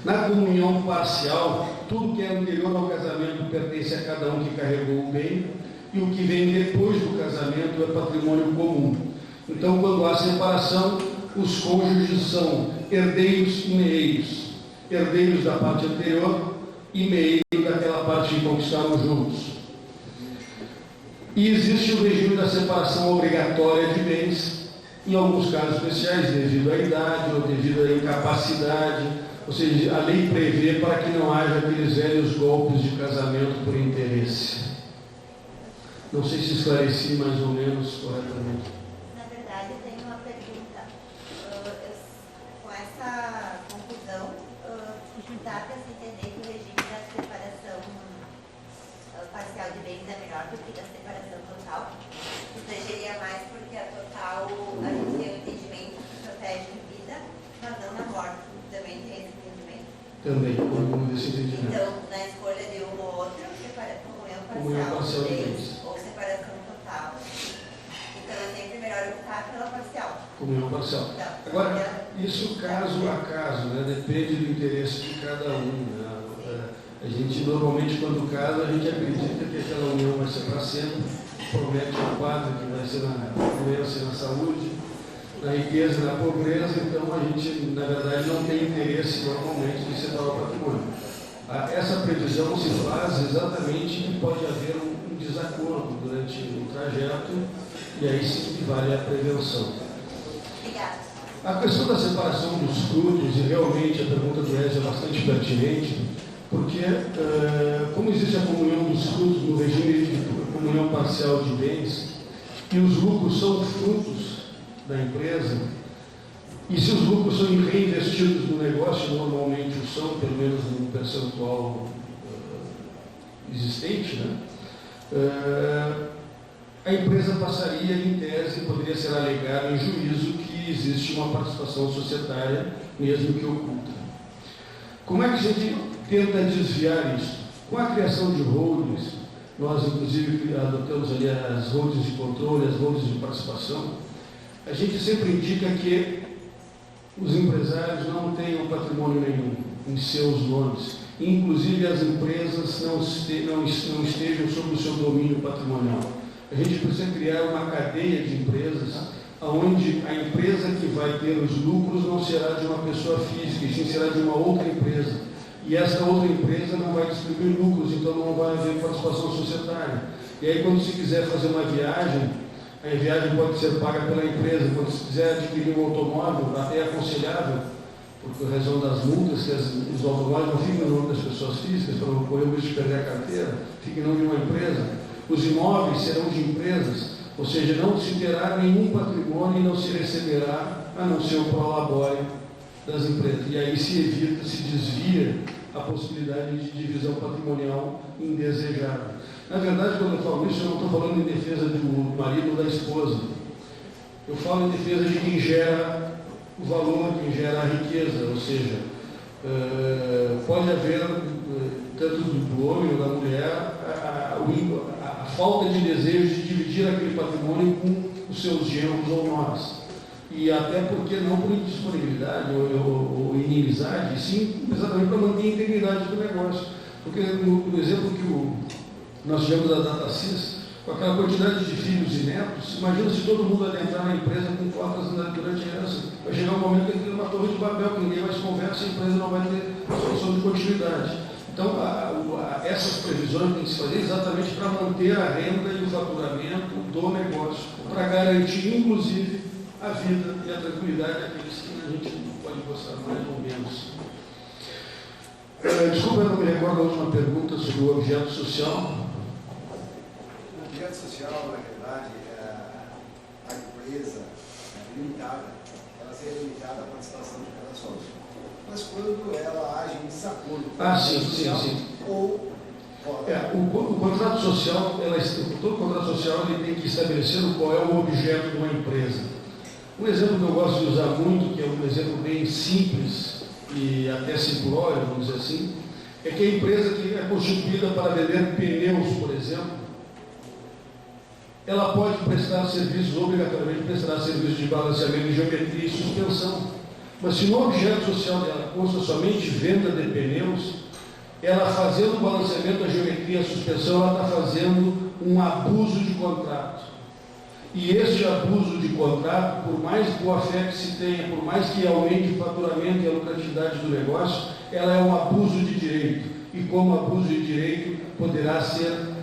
Speaker 3: Na comunhão parcial, tudo que é anterior ao casamento pertence a cada um que carregou o bem, e o que vem depois do casamento é patrimônio comum. Então, quando há separação, os cônjuges são herdeiros e meeiros. Herdeiros da parte anterior e meeiros daquela parte que conquistaram juntos. E existe o regime da separação obrigatória de bens, em alguns casos especiais, devido à idade ou devido à incapacidade. Ou seja, a lei prevê para que não haja aqueles velhos golpes de casamento por interesse. Não sei se esclareci mais ou menos corretamente.
Speaker 6: Na verdade, eu tenho uma pergunta. Com essa conclusão, dá para se entender que o regime da separação parcial de bens é melhor do que da separação total? Protegeria mais porque a total, a gente tem um entendimento que protege em vida, mas não na morte. Também tem esse entendimento?
Speaker 3: Também, como desse entendimento.
Speaker 6: Então, na escolha de um ou outro, comunhão parcial de bens ou separação total. Então, é sempre melhor optar pela parcial.
Speaker 3: Comunhão parcial.
Speaker 6: Então,
Speaker 3: agora, isso caso a caso, né? Depende do interesse de cada um. Né? A gente, normalmente, quando casa, a gente acredita que aquela união vai ser para sempre, promete um quadro que vai ser na doença e na saúde, na riqueza e na pobreza, então a gente, na verdade, não tem interesse normalmente de separar o patrimônio. Essa previsão se faz exatamente que pode haver um desacordo durante o trajeto, e aí sim que vale a prevenção.
Speaker 6: Obrigada.
Speaker 3: A questão da separação dos frutos, e realmente a pergunta do Ézio é bastante pertinente, porque como existe a comunhão dos frutos no regime de comunhão parcial de bens, e os lucros são frutos da empresa, e se os lucros são reinvestidos no negócio, normalmente o são, pelo menos no percentual existente, né? A empresa passaria, em tese, poderia ser alegado em juízo que existe uma participação societária, mesmo que oculta. Como é que a gente tenta desviar isso? Com a criação de holdings, nós inclusive adotamos ali as holdings de controle, as holdings de participação, a gente sempre indica que os empresários não tenham patrimônio nenhum em seus nomes, inclusive as empresas não estejam sob o seu domínio patrimonial. A gente precisa criar uma cadeia de empresas onde a empresa que vai ter os lucros não será de uma pessoa física, e sim será de uma outra empresa. E essa outra empresa não vai distribuir lucros, então não vai haver participação societária. E aí, quando se quiser fazer uma viagem, a viagem pode ser paga pela empresa. Quando se quiser adquirir um automóvel, até é aconselhável, por razão das multas, que os automóveis não ficam no nome das pessoas físicas, para não correr o risco de perder a carteira, ficam no nome de uma empresa. Os imóveis serão de empresas, ou seja, não se terá nenhum patrimônio e não se receberá, a não ser o prolabore das empresas. E aí se evita, se desvia a possibilidade de divisão patrimonial indesejável. Na verdade, quando eu falo isso, eu não estou falando em defesa do marido ou da esposa. Eu falo em defesa de quem gera o valor, quem gera a riqueza, ou seja, pode haver, tanto do homem ou da mulher, a falta de desejo de dividir aquele patrimônio com os seus genros ou nós. E até porque não por indisponibilidade ou inimizade, sim exatamente para manter a integridade do negócio. Porque no exemplo que nós tivemos da DataSys, com aquela quantidade de filhos e netos, imagina se todo mundo adentrar na empresa com cotas durante a herança. Vai chegar um momento que tem uma torre de papel, que ninguém mais conversa e a empresa não vai ter solução de continuidade. Então, essas previsões têm que se fazer exatamente para manter a renda e o faturamento do negócio, para garantir, inclusive, a vida e a tranquilidade daqueles que a gente pode gostar mais ou menos. Desculpa, eu não me recordo a última pergunta sobre o objeto social.
Speaker 7: O objeto social, na verdade, a empresa limitada, ela seria limitada à participação de cada sócio. Mas quando ela age em desacordo com o social,
Speaker 3: sim.
Speaker 7: Ou
Speaker 3: o contrato social, todo contrato social ele tem que estabelecer qual é o objeto de uma empresa. Um exemplo que eu gosto de usar muito, que é um exemplo bem simples e até simplório, vamos dizer assim, é que a empresa que é constituída para vender pneus, por exemplo, ela pode prestar serviços, obrigatoriamente prestar serviços de balanceamento de geometria e suspensão. Mas se no objeto social dela consta somente venda de pneus, ela fazendo o balanceamento da geometria e a suspensão, ela está fazendo um abuso de contrato. E este abuso de contrato, por mais boa fé que se tenha, por mais que aumente o faturamento e a lucratividade do negócio, ela é um abuso de direito. E como abuso de direito, poderá ser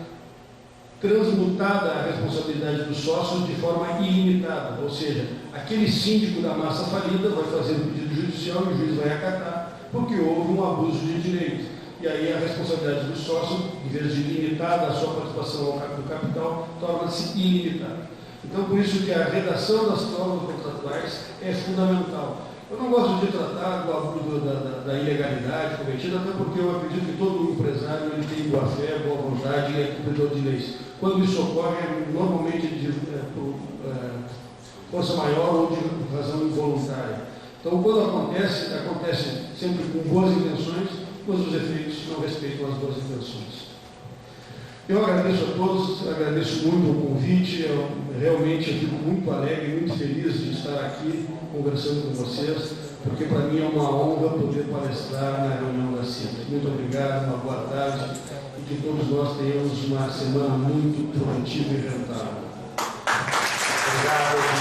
Speaker 3: transmutada a responsabilidade dos sócios de forma ilimitada. Ou seja, aquele síndico da massa falida vai fazer um pedido judicial e o juiz vai acatar, porque houve um abuso de direito. E aí a responsabilidade do sócio, em vez de limitada a sua participação do capital, torna-se ilimitada. Então, por isso que a redação das cláusulas contratuais é fundamental. Eu não gosto de tratar do abuso da ilegalidade cometida, até porque eu acredito que todo empresário ele tem boa fé, boa vontade e é cumpridor de leis. Quando isso ocorre, é normalmente por força maior ou de razão involuntária. Então, quando acontece sempre com boas intenções, mas os efeitos não respeitam as boas intenções. Eu agradeço a todos, agradeço muito o convite, realmente eu fico muito alegre, muito feliz de estar aqui conversando com vocês, porque para mim é uma honra poder palestrar na reunião da CITA. Muito obrigado, uma boa tarde e que todos nós tenhamos uma semana muito produtiva e rentável.
Speaker 2: Obrigado.